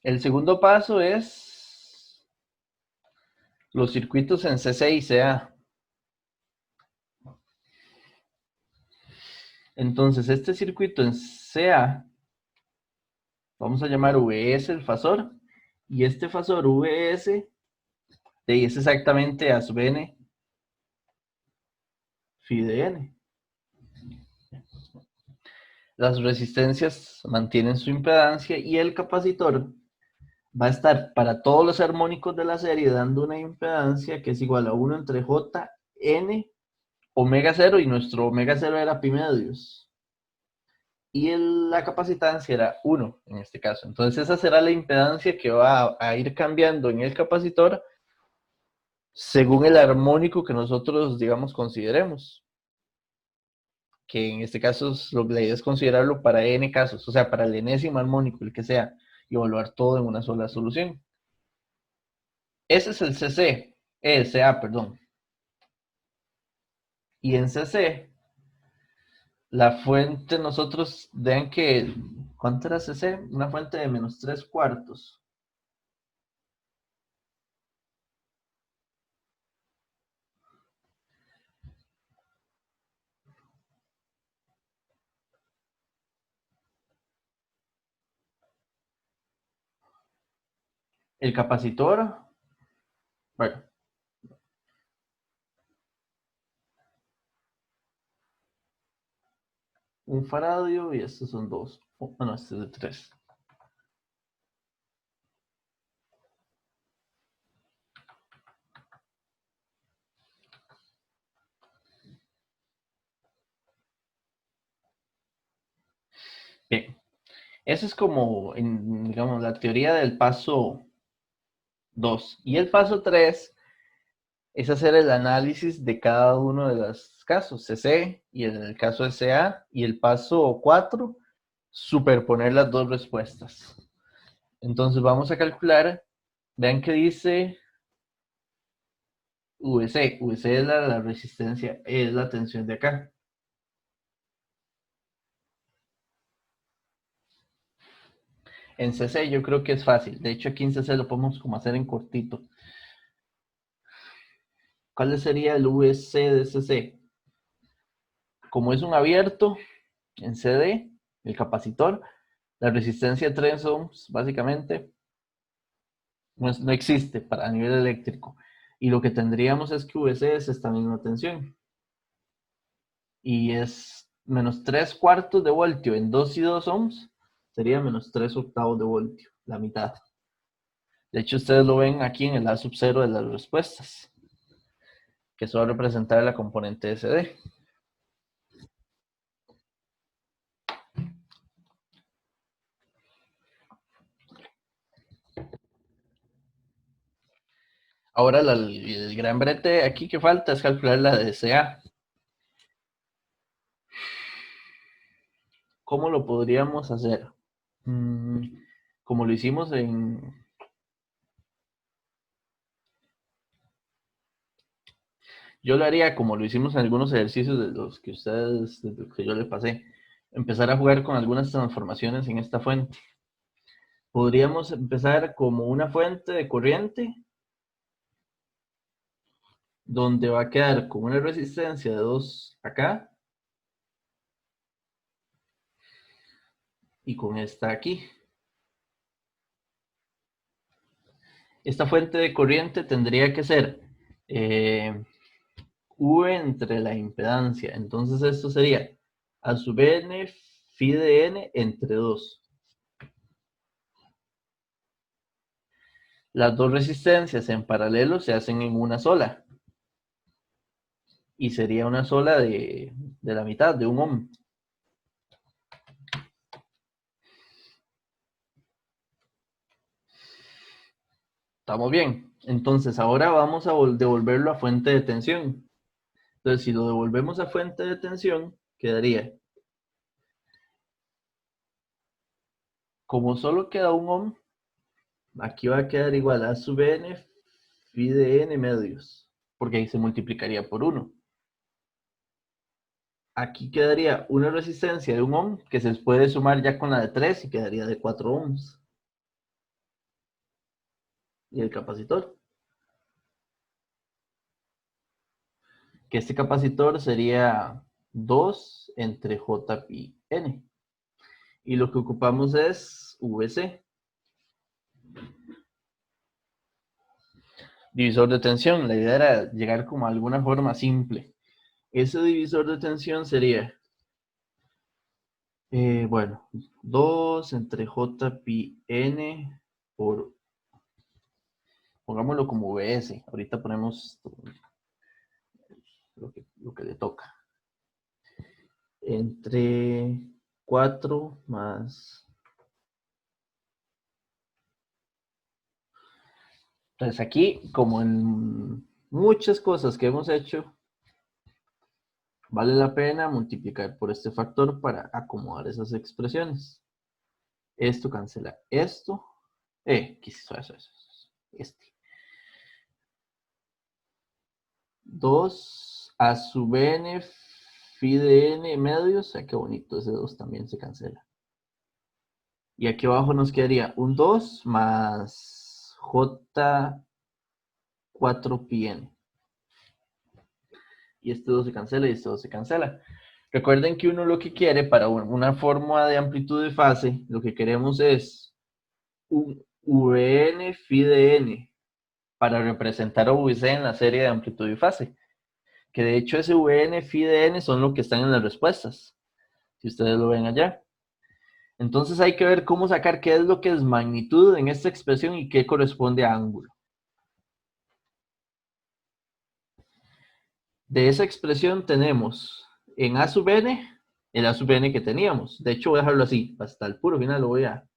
El segundo paso es los circuitos en CC y CA. Entonces, este circuito en CA, vamos a llamar VS el fasor, y este fasor VS es exactamente A sub n phi de n. Las resistencias mantienen su impedancia y el capacitor va a estar para todos los armónicos de la serie dando una impedancia que es igual a 1 entre Jn omega 0, y nuestro omega 0 era pi medios. Y la capacitancia era 1 en este caso. Entonces esa será la impedancia que va a ir cambiando en el capacitor según el armónico que nosotros, digamos, consideremos. Que en este caso la idea es considerarlo para n casos, o sea, para el enésimo armónico, el que sea, y evaluar todo en una sola solución. Ese es el CC, el CA, perdón. Y en CC, la fuente nosotros, vean que, ¿cuánto era CC? Una fuente de menos 3 cuartos. El capacitor, bueno, un faradio y estos son 2. Bueno, este es de 3. Eso es como, digamos, la teoría del paso 2. Y el paso 3 es hacer el análisis de cada uno de los casos, CC y en el caso SA. Y el paso 4, superponer las dos respuestas. Entonces vamos a calcular, vean que dice VC. VC es la resistencia, es la tensión de acá. En CC yo creo que es fácil. De hecho, aquí en CC lo podemos como hacer en cortito. ¿Cuál sería el VC de CC? Como es un abierto en CD, el capacitor, la resistencia 3 ohms, básicamente, no existe para a nivel eléctrico. Y lo que tendríamos es que VC es esta misma tensión. Y es menos 3 cuartos de voltio en 2 y 2 ohms, sería menos 3 octavos de voltio, la mitad. De hecho, ustedes lo ven aquí en el A sub 0 de las respuestas, que eso va a representar la componente SD. Ahora el gran brete aquí que falta es calcular la DCA. ¿Cómo lo podríamos hacer? Como lo hicimos Yo lo haría como lo hicimos en algunos ejercicios de los que yo le pasé. Empezar a jugar con algunas transformaciones en esta fuente. Podríamos empezar como una fuente de corriente donde va a quedar con una resistencia de 2 acá y con esta aquí. Esta fuente de corriente tendría que ser V entre la impedancia. Entonces esto sería A sub n phi de n entre 2. Las dos resistencias en paralelo se hacen en una sola. Y sería una sola de la mitad, de 1 ohm. ¿Estamos bien? Entonces ahora vamos a devolverlo a fuente de tensión. Entonces si lo devolvemos a fuente de tensión, quedaría, como solo queda 1 ohm, aquí va a quedar igual a sub n phi de n medios, porque ahí se multiplicaría por 1. Aquí quedaría una resistencia de 1 ohm que se puede sumar ya con la de 3 y quedaría de 4 ohms. Y el capacitor, que este capacitor sería 2 entre J pi n. Y lo que ocupamos es VC. Divisor de tensión, la idea era llegar como a alguna forma simple. Ese divisor de tensión sería, bueno, 2 entre J pi n por, pongámoslo como VS. Ahorita ponemos lo que le toca. Entre 4 más... Entonces aquí, como en muchas cosas que hemos hecho, vale la pena multiplicar por este factor para acomodar esas expresiones. Esto cancela esto. Eso. Este. 2 a sub n phi de n medios. Qué bonito, ese 2 también se cancela. Y aquí abajo nos quedaría un 2 más J 4 pi n. Y este 2 se cancela y este 2 se cancela. Recuerden que uno lo que quiere para una forma de amplitud de fase, lo que queremos es un Vn phi de n para representar a VC en la serie de amplitud y fase. Que de hecho ese Vn phi de n son lo que están en las respuestas. Si ustedes lo ven allá. Entonces hay que ver cómo sacar qué es lo que es magnitud en esta expresión y qué corresponde a ángulo. De esa expresión tenemos en A sub n el A sub n que teníamos. De hecho, voy a dejarlo así. Hasta el puro final lo voy a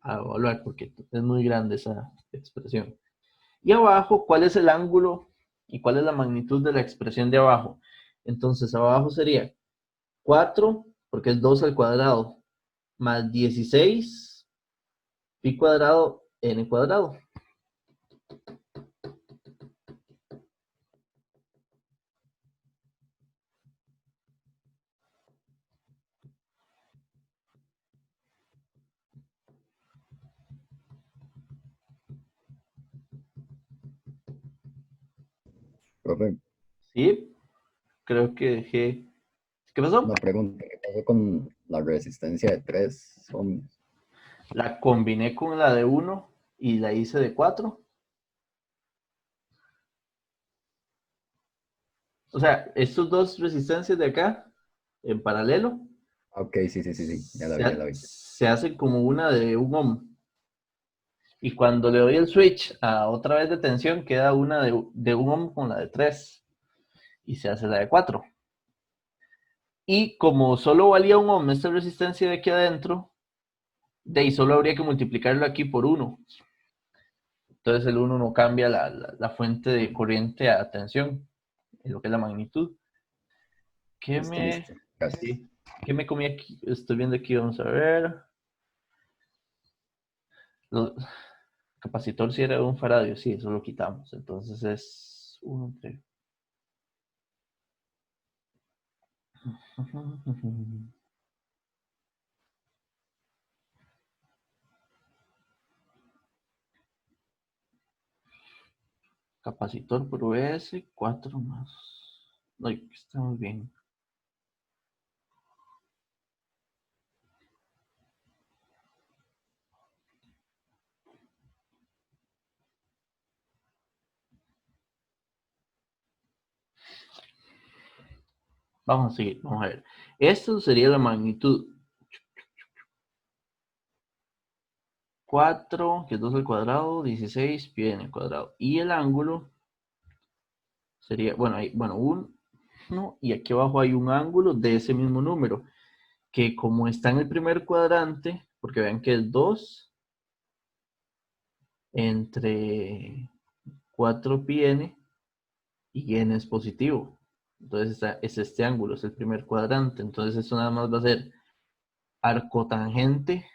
evaluar porque es muy grande esa expresión. Y abajo, ¿cuál es el ángulo y cuál es la magnitud de la expresión de abajo? Entonces, abajo sería 4, porque es 2 al cuadrado, más 16 pi cuadrado n cuadrado. Profe, ¿Sí? Creo que dejé... ¿Qué pasó? una pregunta. ¿Qué pasó con la resistencia de 3 ohms? La combiné con la de 1 y la hice de 4. O sea, estos dos resistencias de acá, en paralelo, Ok, sí, sí, sí, sí, ya la vi, ya la vi. se hacen como una de 1 ohm. Y cuando le doy el switch a otra vez de tensión, queda una de 1 ohm con la de 3. Y se hace la de 4. Y como solo valía 1 ohm esta resistencia de aquí adentro, de ahí solo habría que multiplicarlo aquí por 1. Entonces el 1 no cambia la fuente de corriente a tensión, en lo que es la magnitud. ¿Qué Listo, me, listo. Gracias. sí, ¿qué me comí aquí? Estoy viendo aquí, vamos a ver. Los, capacitor si era de un faradio, sí, eso lo quitamos. Entonces es 1 entre... Capacitor por US, 4 más... No, estamos bien. Vamos a seguir, vamos a ver. Esto sería la magnitud. 4, que es 2 al cuadrado, 16 pi n al cuadrado. Y el ángulo sería, bueno, 1, y aquí abajo hay un ángulo de ese mismo número, que como está en el primer cuadrante, porque vean que es 2 entre 4 pi n, y n es positivo. Entonces es este ángulo, es el primer cuadrante. Entonces esto nada más va a ser arcotangente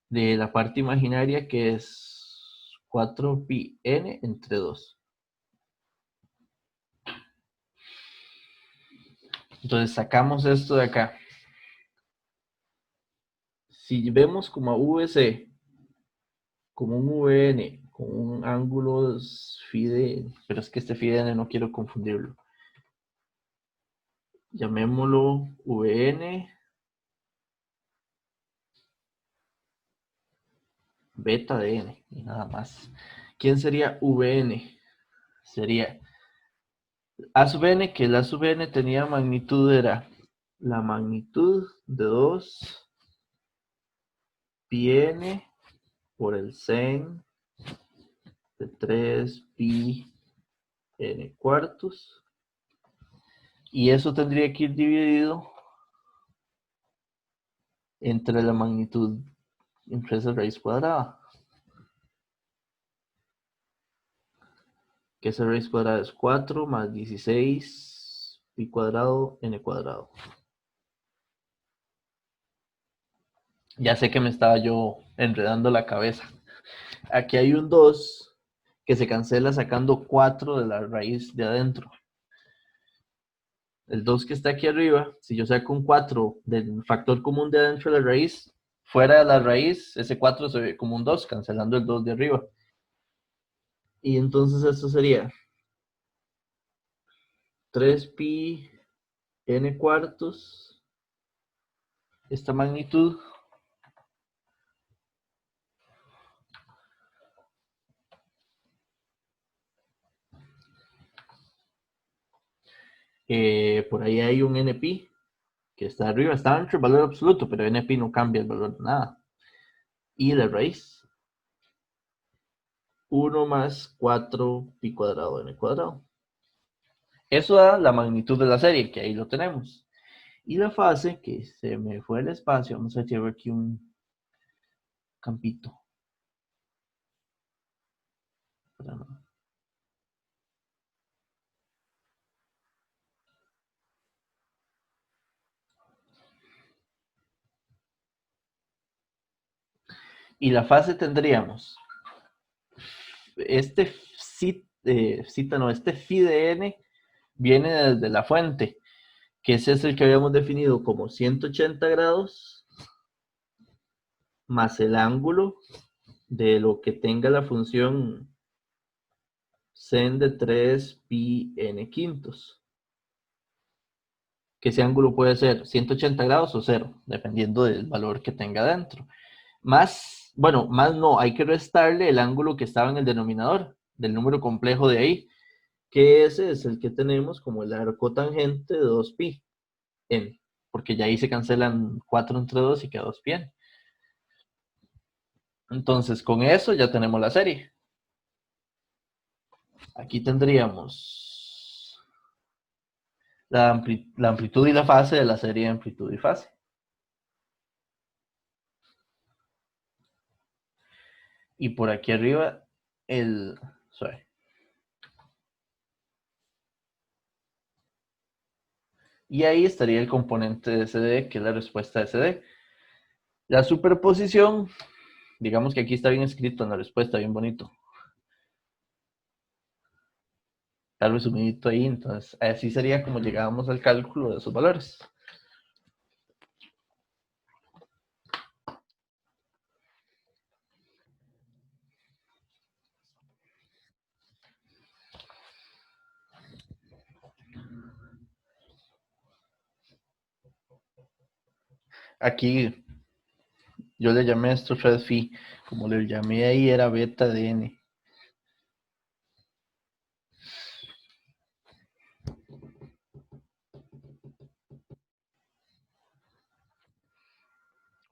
de la parte imaginaria, que es 4 pi n entre 2. Entonces sacamos esto de acá. Si vemos como a VC, como un VN, con un ángulo φ, pero es que este φn no quiero confundirlo. Llamémoslo VN beta de n y nada más. ¿Quién sería VN? Sería A sub n, que el A sub n tenía magnitud, era la magnitud de 2 pi n por el sen de 3 pi n cuartos. Y eso tendría que ir dividido entre la magnitud, entre esa raíz cuadrada. Que esa raíz cuadrada es 4 más 16 pi cuadrado n cuadrado. Ya sé que me estaba yo enredando la cabeza. Aquí hay un 2 que se cancela sacando 4 de la raíz de adentro. El 2 que está aquí arriba, si yo saco un 4 del factor común de adentro de la raíz, fuera de la raíz, ese 4 se ve como un 2, cancelando el 2 de arriba. Y entonces esto sería 3 pi n cuartos, esta magnitud, por ahí hay un npi que está arriba, está dentro del valor absoluto, pero npi no cambia el valor de nada. Y la raíz, 1 más 4 pi cuadrado n cuadrado. Eso da la magnitud de la serie, que ahí lo tenemos. Y la fase, que se me fue el espacio, vamos a llevar aquí un campito. Y la fase tendríamos este este phi de n viene desde la fuente, que ese es el que habíamos definido como 180 grados más el ángulo de lo que tenga la función sen de 3 pi n quintos. Que ese ángulo puede ser 180 grados o 0, dependiendo del valor que tenga dentro. Más, bueno, más no, hay que restarle el ángulo que estaba en el denominador del número complejo de ahí, que ese es el que tenemos como el arco tangente de 2pi n, porque ya ahí se cancelan 4 entre 2 y queda 2pi n. Entonces, con eso ya tenemos la serie. Aquí tendríamos la amplitud y la fase de la serie de amplitud y fase. Y por aquí arriba, y ahí estaría el componente de SD, que es la respuesta de SD. La superposición, digamos que aquí está bien escrito en la respuesta, bien bonito. Está resumidito ahí, entonces así sería como llegábamos al cálculo de esos valores. Aquí yo le llamé esto red phi, como le llamé ahí era beta de n.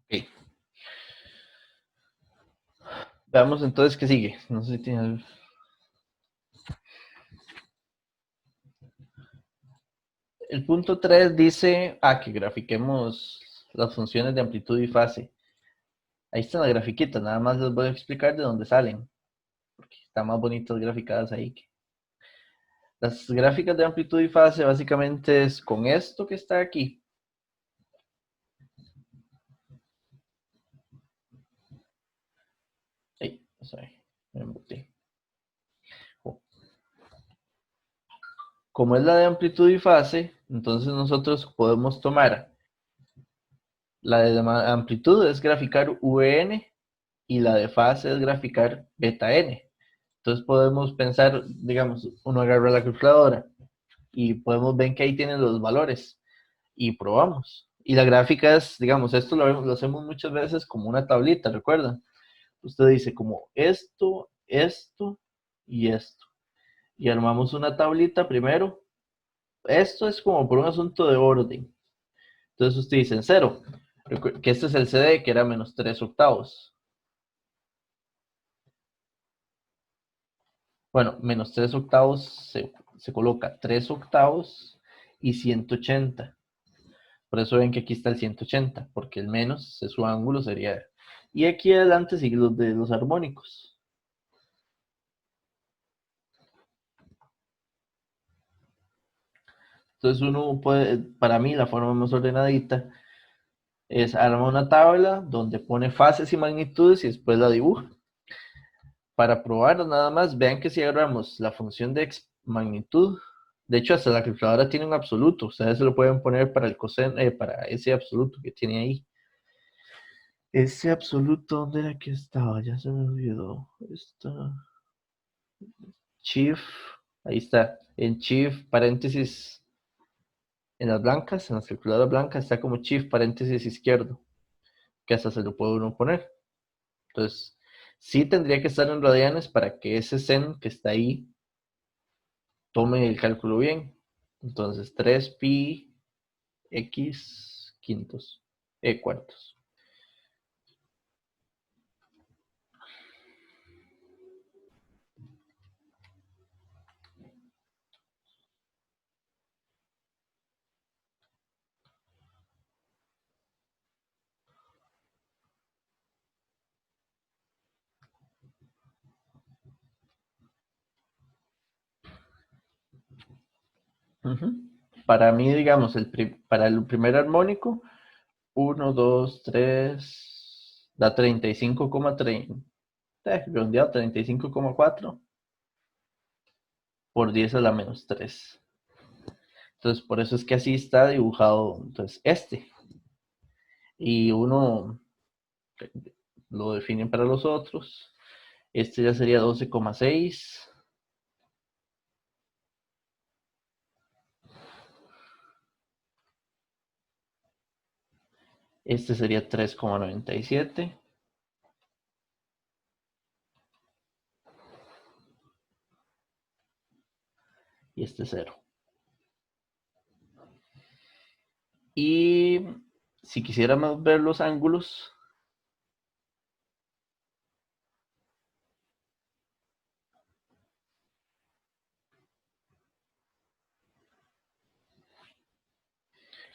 Ok. Veamos entonces qué sigue. No sé si tiene... El punto 3 dice, que grafiquemos las funciones de amplitud y fase. Ahí están las grafiquitas, nada más les voy a explicar de dónde salen, porque están más bonitas graficadas ahí. Las gráficas de amplitud y fase básicamente es con esto que está aquí. Sorry, me emboté. Como es la de amplitud y fase, entonces nosotros podemos tomar la de amplitud es graficar Vn y la de fase es graficar beta n. Entonces podemos pensar, digamos, uno agarra la calculadora y podemos ver que ahí tienen los valores y probamos. Y la gráfica es, digamos, esto lo hacemos muchas veces como una tablita, ¿recuerdan? Usted dice como esto, esto y esto. Y armamos una tablita primero. Esto es como por un asunto de orden. Entonces usted dice en 0, que este es el CD, que era menos 3 octavos. Bueno, menos 3 octavos se coloca 3 octavos y 180. Por eso ven que aquí está el 180, porque el menos es su ángulo, sería... Y aquí adelante sigue los de los armónicos. Entonces uno puede, para mí la forma más ordenadita es armar una tabla donde pone fases y magnitudes y después la dibuja. Para probar nada más, vean que si agarramos la función de magnitud, de hecho hasta la calculadora tiene un absoluto, ustedes se lo pueden poner para el coseno, para ese absoluto que tiene ahí. Ese absoluto, ¿dónde era que estaba? Ya se me olvidó. Está. Chief, ahí está. En Chief, paréntesis, en las blancas, en las calculadoras blancas, está como Chief, paréntesis izquierdo, que hasta se lo puede uno poner. Entonces, sí tendría que estar en radianes para que ese sen que está ahí tome el cálculo bien. Entonces, 3 pi x quintos, cuartos. Ujú. Para mí, digamos, para el primer armónico, 1, 2, 3, da 35,30, redondeado 35,4 por 10 a la menos 3. Entonces, por eso es que así está dibujado. Entonces, y uno lo define para los otros. Este ya sería 12,6. Este sería 3,97. Y este 0. Y si quisiéramos ver los ángulos,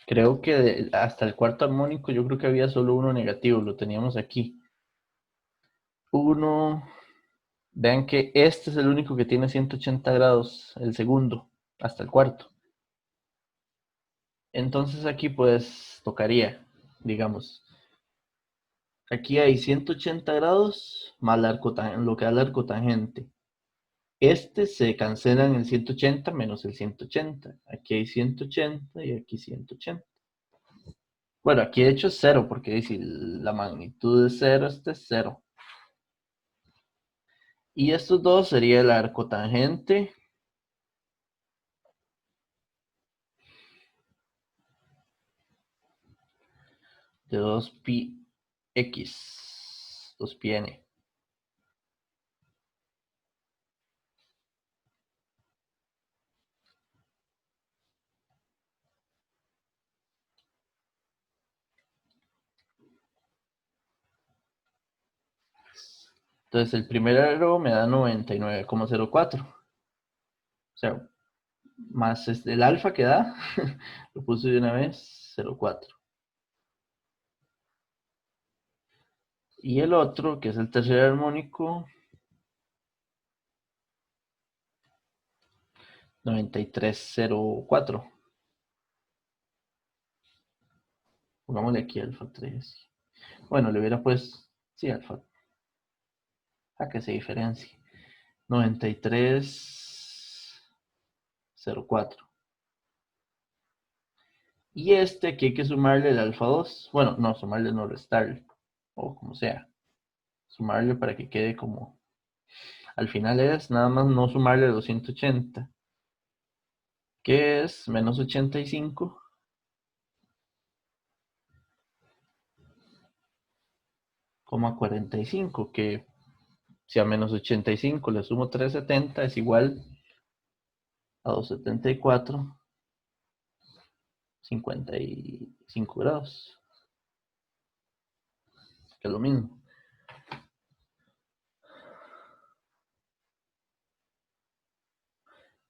creo que hasta el cuarto armónico yo creo que había solo uno negativo, lo teníamos aquí. Uno, vean que este es el único que tiene 180 grados, el segundo, hasta el cuarto. Entonces aquí pues tocaría, digamos, aquí hay 180 grados más lo que da el arco tangente. Este se cancela en el 180 menos el 180. Aquí hay 180 y aquí 180. Bueno, aquí de hecho es 0, porque si la magnitud es 0, este es 0. Y estos dos sería el arco tangente de 2πx, 2πn. Entonces el primer aro me da 99,04. O sea, más el alfa que da, lo puse de una vez, 0,4. Y el otro, que es el tercer armónico, 93,04. Pongámosle aquí alfa 3. Bueno, le hubiera pues, sí, alfa, a que se diferencie. 93,04. Y este aquí hay que sumarle el alfa 2. Bueno, no, sumarle no, restarle. O como sea. Sumarle para que quede como... Al final es nada más no sumarle 280. Que es menos 85,45. Que si a menos 85 le sumo 370 es igual a 274. 55 grados. Que es lo mismo.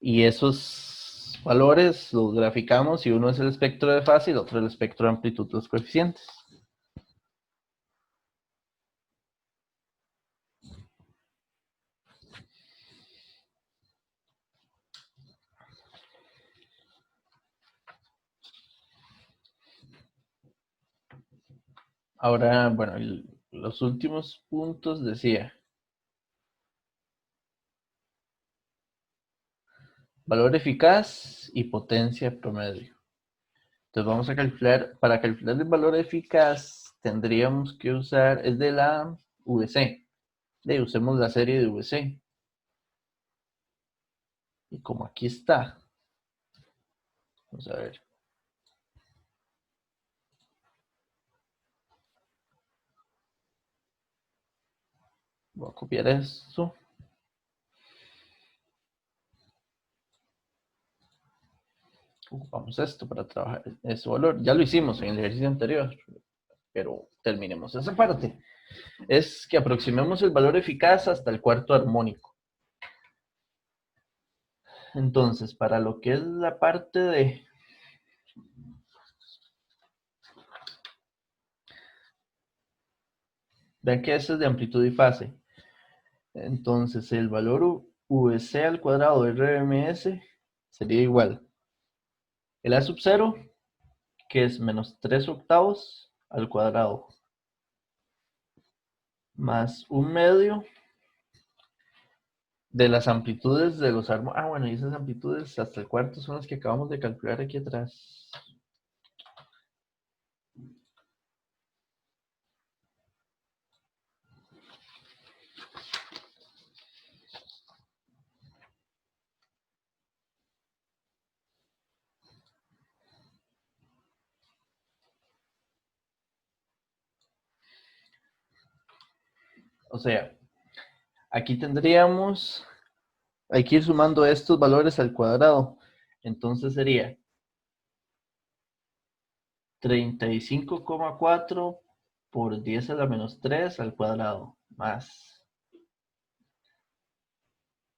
Y esos valores los graficamos y uno es el espectro de fase y el otro el espectro de amplitud de los coeficientes. Ahora, bueno, los últimos puntos decía valor eficaz y potencia promedio. Entonces vamos a calcular, para calcular el valor eficaz tendríamos que usar, es de la VC. Usemos la serie de VC. Y como aquí está, vamos a ver. Voy a copiar esto. Ocupamos esto para trabajar ese valor. Ya lo hicimos en el ejercicio anterior, pero terminemos esa parte. Es que aproximemos el valor eficaz hasta el cuarto armónico. Entonces, para lo que es la parte de... Vean que eso es de amplitud y fase. Entonces, el valor VC al cuadrado de RMS sería igual El A sub 0, que es menos 3 octavos al cuadrado, más 1/2 de las amplitudes de los armónicos. Bueno, y esas amplitudes hasta el cuarto son las que acabamos de calcular aquí atrás. O sea, aquí tendríamos, hay que ir sumando estos valores al cuadrado. Entonces sería 35,4 por 10 a la menos 3 al cuadrado, más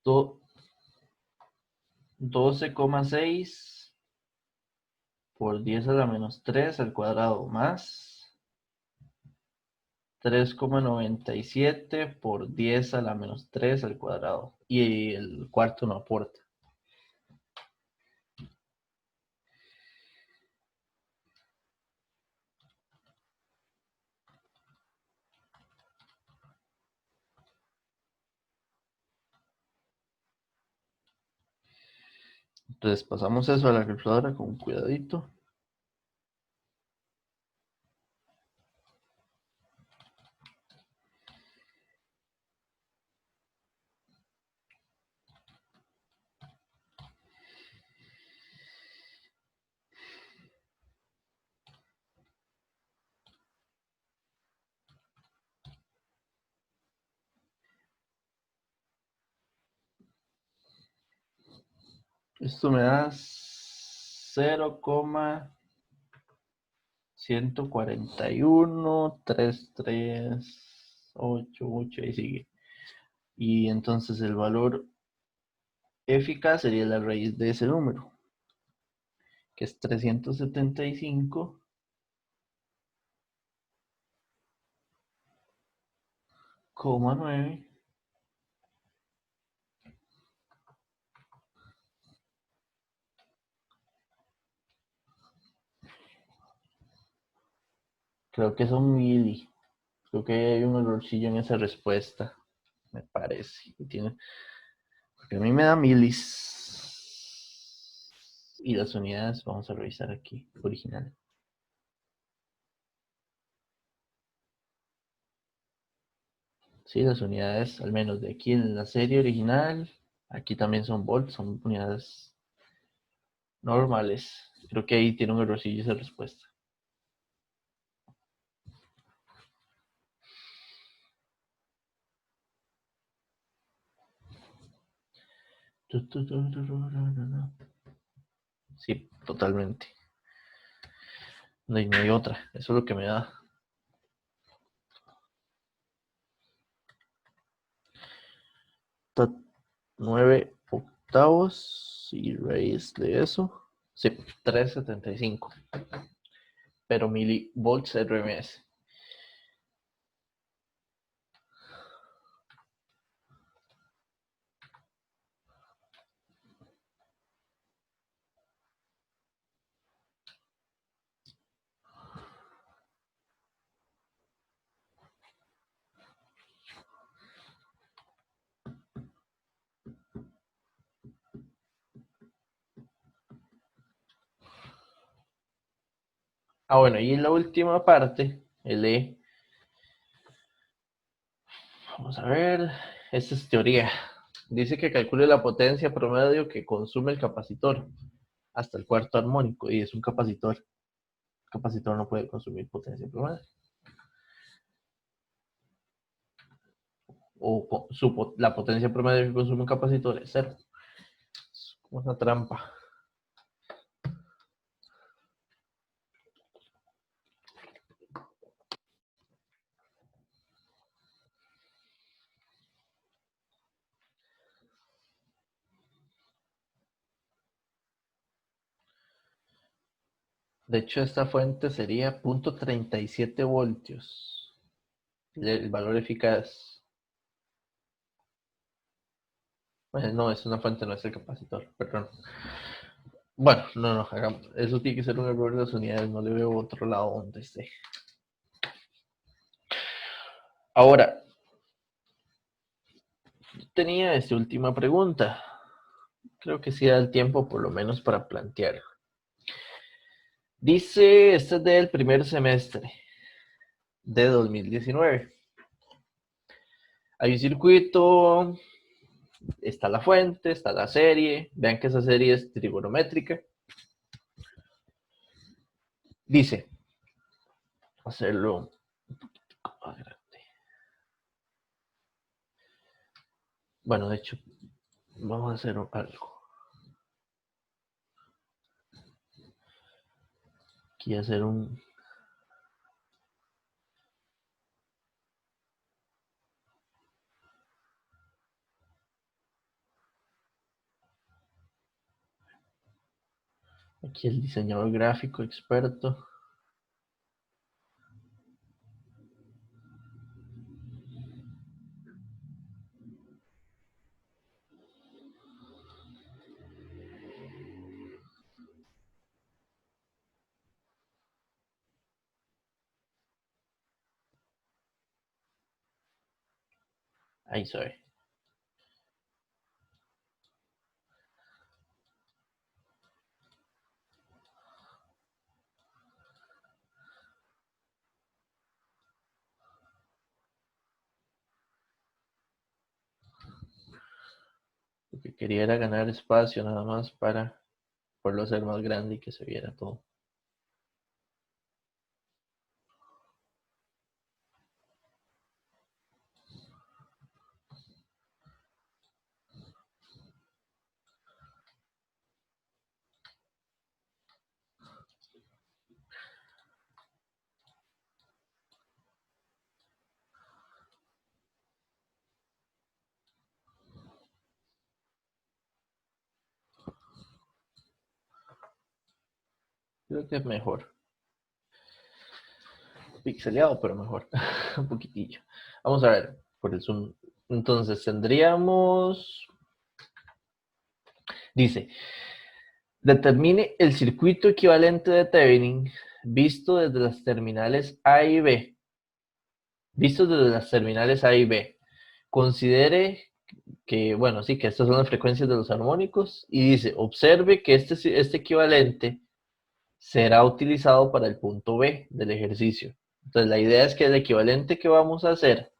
12,6 por 10 a la menos 3 al cuadrado, más 3,97 por 10 a la menos 3 al cuadrado. Y el cuarto no aporta. Entonces pasamos eso a la calculadora con cuidadito. Esto me da 0,141,338,8 y sigue. Y entonces el valor eficaz sería la raíz de ese número, que es 375,9. Creo que son mili. Creo que hay un errorcillo en esa respuesta, me parece. Porque a mí me da milis. Y las unidades, vamos a revisar aquí, original. Sí, las unidades, al menos de aquí en la serie original, aquí también son volts, son unidades normales. Creo que ahí tiene un errorcillo esa respuesta. Sí, totalmente. No hay otra, eso es lo que me da. 9 octavos y raíz de eso. Sí, 375. Pero milivolts RMS. Bueno, y en la última parte, el E. Vamos a ver, esta es teoría. Dice que calcule la potencia promedio que consume el capacitor hasta el cuarto armónico, y es un capacitor. El capacitor no puede consumir potencia promedio. O la potencia promedio que consume un capacitor es 0. Es como una trampa. De hecho, esta fuente sería 0.37 voltios. El valor eficaz. Bueno, no, es una fuente, no es el capacitor, perdón. Bueno, no, hagamos. Eso tiene que ser un error de las unidades. No le veo otro lado donde esté. Ahora, tenía esta última pregunta. Creo que sí da el tiempo por lo menos para plantear. Dice, este es del primer semestre de 2019. Hay un circuito, está la fuente, está la serie. Vean que esa serie es trigonométrica. Dice, hacerlo más grande. Bueno, de hecho, vamos a hacer algo. Aquí hacer un... Aquí el diseñador gráfico experto. Ahí soy. Lo que quería era ganar espacio nada más para poderlo hacer más grande y que se viera todo. Creo que es mejor. Pixeleado, pero mejor. Un poquitillo. Vamos a ver por el zoom. Entonces tendríamos... Dice, determine el circuito equivalente de Thevenin visto desde las terminales A y B. Visto desde las terminales A y B. Considere que, bueno, sí, que estas son las frecuencias de los armónicos. Y dice, observe que este equivalente será utilizado para el punto B del ejercicio. Entonces la idea es que el equivalente que vamos a hacer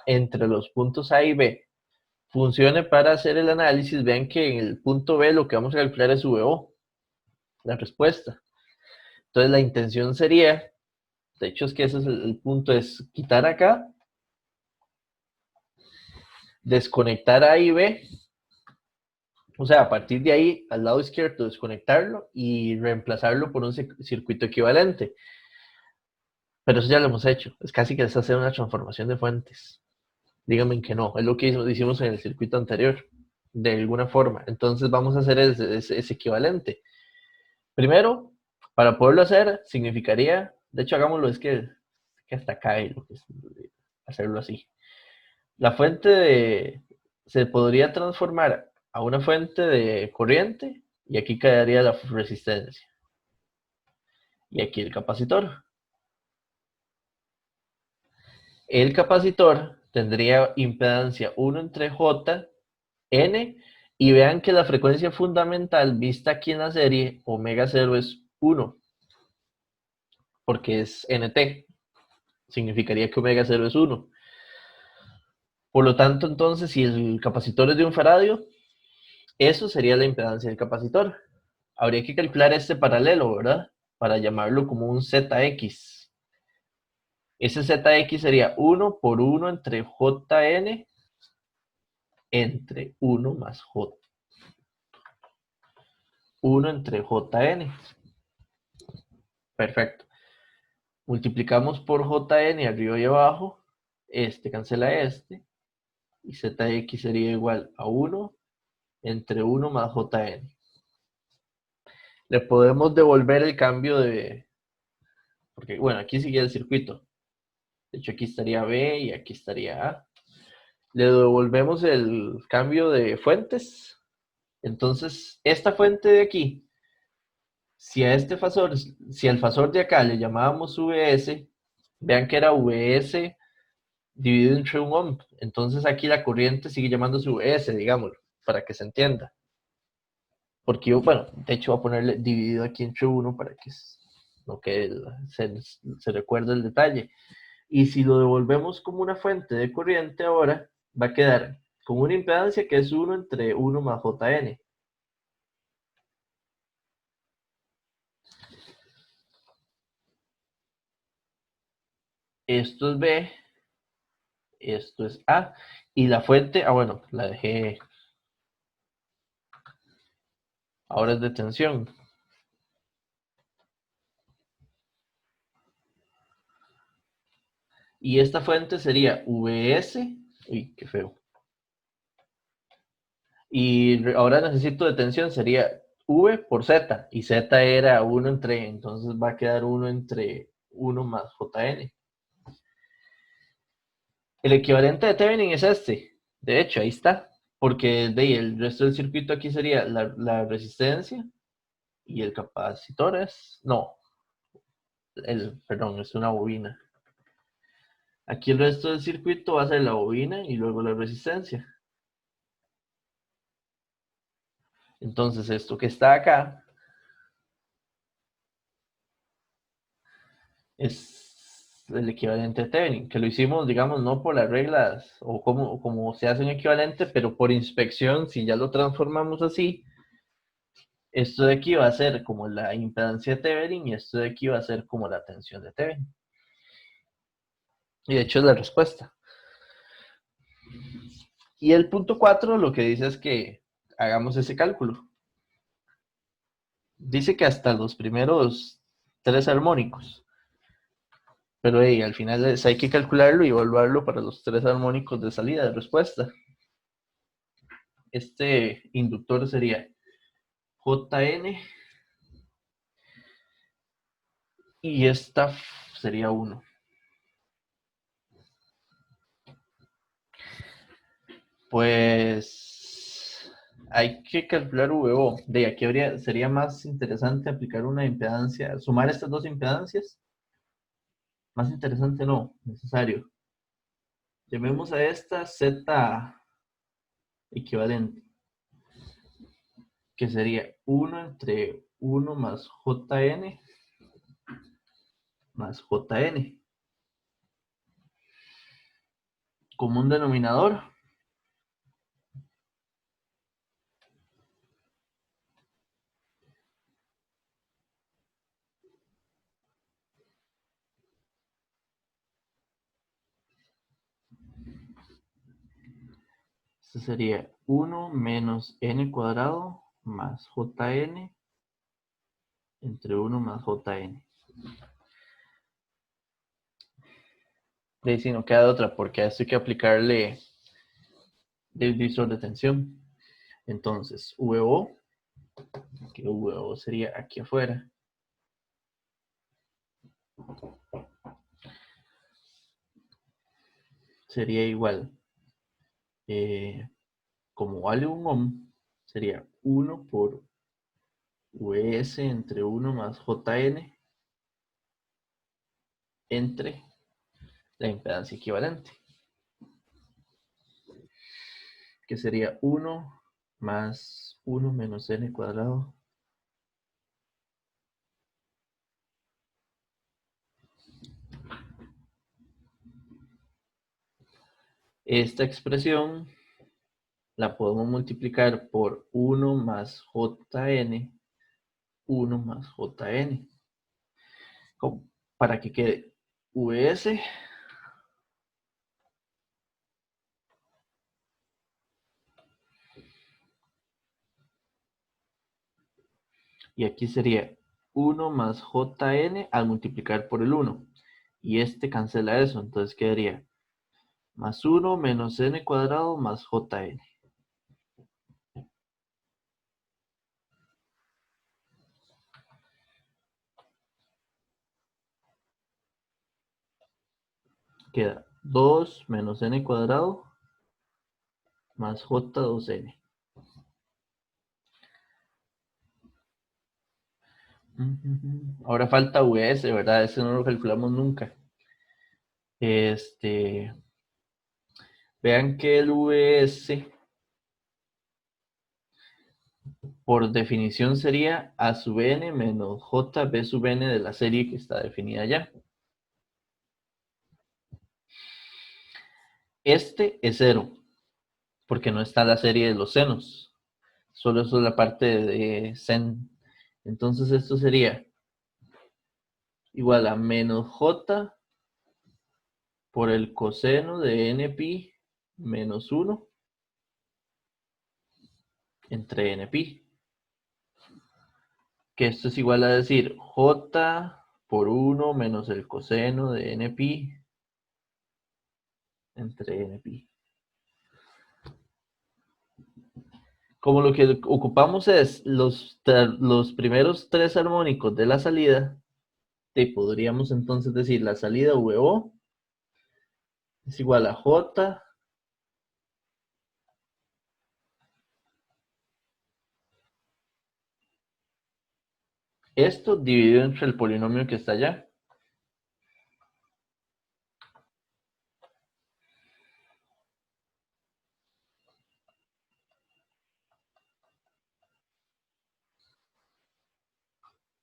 entre los puntos A y B funcione para hacer el análisis. Vean que en el punto B lo que vamos a calcular es VO, la respuesta. Entonces la intención sería, de hecho es que ese es el punto, es quitar acá, desconectar A y B, o sea, a partir de ahí al lado izquierdo desconectarlo y reemplazarlo por un circuito equivalente. Pero eso ya lo hemos hecho, es casi que es hacer una transformación de fuentes. Díganme que no, es lo que hicimos en el circuito anterior, de alguna forma. Entonces vamos a hacer ese equivalente. Primero, para poderlo hacer, significaría, de hecho hagámoslo, es que hasta cae lo que es hacerlo así. La fuente se podría transformar a una fuente de corriente y aquí quedaría la resistencia. Y aquí el capacitor. El capacitor tendría impedancia 1 entre J, N, y vean que la frecuencia fundamental vista aquí en la serie, omega 0 es 1, porque es NT, significaría que omega 0 es 1. Por lo tanto, entonces, si el capacitor es de un faradio, eso sería la impedancia del capacitor. Habría que calcular este paralelo, ¿verdad? Para llamarlo como un ZX. Ese ZX sería 1 por 1 entre JN entre 1 más J. 1 entre JN. Perfecto. Multiplicamos por JN arriba y abajo. Este cancela este. Y ZX sería igual a 1 entre 1 más JN. Le podemos devolver el cambio de... Porque, bueno, aquí sigue el circuito. De hecho, aquí estaría B y aquí estaría A. Le devolvemos el cambio de fuentes Entonces, esta fuente de aquí, si al fasor de acá le llamábamos VS, vean que era VS dividido entre un ohm. Entonces aquí la corriente sigue llamándose VS, digámoslo, para que se entienda. Porque yo, bueno, de hecho voy a ponerle dividido aquí entre 1 para que no quede, se recuerde el detalle. Y si lo devolvemos como una fuente de corriente ahora, va a quedar con una impedancia que es 1 entre 1 más Jn. Esto es B, esto es A. Y la fuente, bueno, la dejé, ahora es de tensión. Y esta fuente sería VS, uy, qué feo. Y ahora necesito de tensión, sería V por Z, y Z era 1 entre, entonces va a quedar 1 entre 1 más Jn. El equivalente de Thevenin es este, de hecho, ahí está, porque el resto del circuito aquí sería la resistencia y el capacitor no, perdón, es una bobina. Aquí el resto del circuito va a ser la bobina y luego la resistencia. Entonces esto que está acá es el equivalente de Thevenin, que lo hicimos, digamos, no por las reglas o como se hace un equivalente, pero por inspección, si ya lo transformamos así, esto de aquí va a ser como la impedancia de Thevenin y esto de aquí va a ser como la tensión de Thevenin. Y de hecho es la respuesta. Y el punto 4 lo que dice es que hagamos ese cálculo. Dice que hasta los primeros 3 armónicos. Pero al final hay que calcularlo y evaluarlo para los 3 armónicos de salida de respuesta. Este inductor sería Jn y esta sería 1. Pues hay que calcular VO. De aquí sería más interesante aplicar una impedancia, sumar estas dos impedancias. Más interesante no, necesario. Llamemos a esta Z equivalente, que sería 1 entre 1 más Jn más Jn. Como un denominador. Esto sería 1 menos n cuadrado más Jn entre 1 más Jn. De ahí si no queda otra, porque a esto hay que aplicarle el divisor de tensión. Entonces, VO, que VO sería aquí afuera. Sería igual, como vale un ohm, sería 1 por Vs entre 1 más Jn entre la impedancia equivalente, que sería 1 más 1 menos n cuadrado esta expresión la podemos multiplicar por 1 más Jn, 1 más Jn, para que quede Vs y aquí sería 1 más Jn al multiplicar por el 1. Y este cancela eso, entonces quedaría más 1 menos n cuadrado más Jn. Queda 2 menos n cuadrado más j2n. Ahora falta VS, ¿verdad? Ese no lo calculamos nunca. Vean que el VS por definición sería A sub n menos JB sub n de la serie que está definida ya. Este es 0, porque no está la serie de los senos. Solo eso es la parte de sen. Entonces esto sería igual a menos J por el coseno de npi menos 1 entre npi. Que esto es igual a decir J por 1 menos el coseno de npi entre npi. Como lo que ocupamos es los primeros tres armónicos de la salida, podríamos entonces decir la salida VO es igual a J esto dividido entre el polinomio que está allá.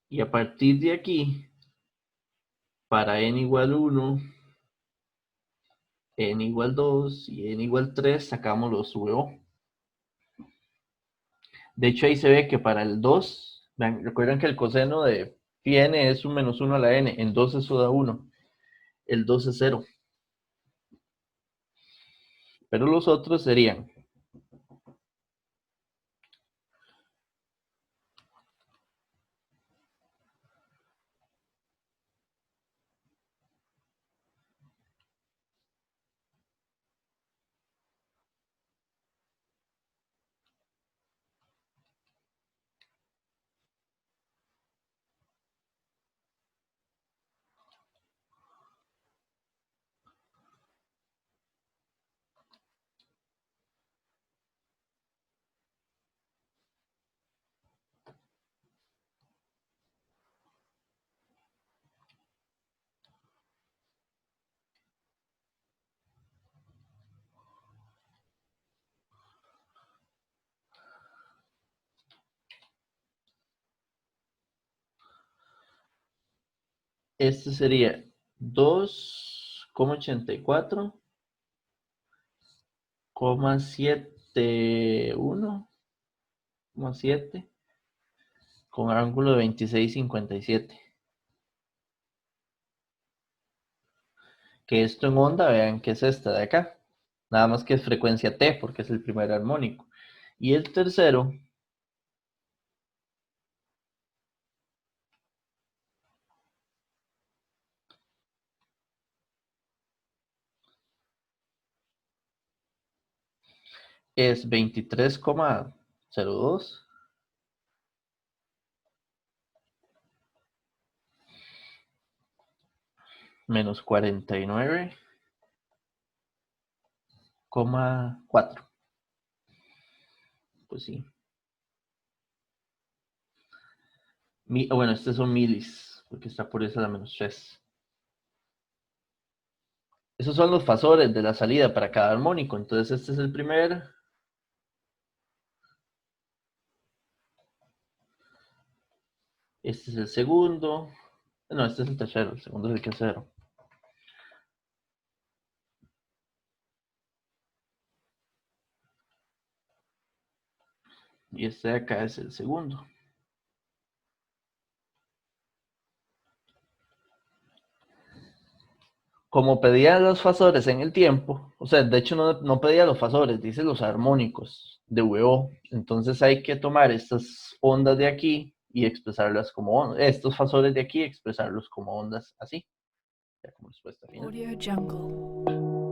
Y a partir de aquí, para n igual 1, n igual 2 y n igual 3, sacamos los VO. De hecho, ahí se ve que para el 2, vean, recuerdan que el coseno de phi n es un menos 1 a la n, en 2 eso da 1. El 2 es 0. Pero los otros serían este sería 2,84, 71, 7 con ángulo de 26,57. Que esto en onda, vean que es esta de acá. Nada más que es frecuencia T, porque es el primer armónico. Y el tercero es 23,02 menos 49,4. Pues sí. Bueno, estos son milis, porque está por eso la menos 3. Esos son los fasores de la salida para cada armónico. Entonces este es el primer. Este es el segundo. No, este es el tercero. El segundo es el que es 0. Y este de acá es el segundo. Como pedía los fasores en el tiempo, o sea, de hecho no pedía los fasores, dice los armónicos de VO. Entonces hay que tomar estas ondas de aquí y expresarlas como ondas. Estos fasores de aquí, expresarlos como ondas así. Ya como respuesta final. Audio Jungle.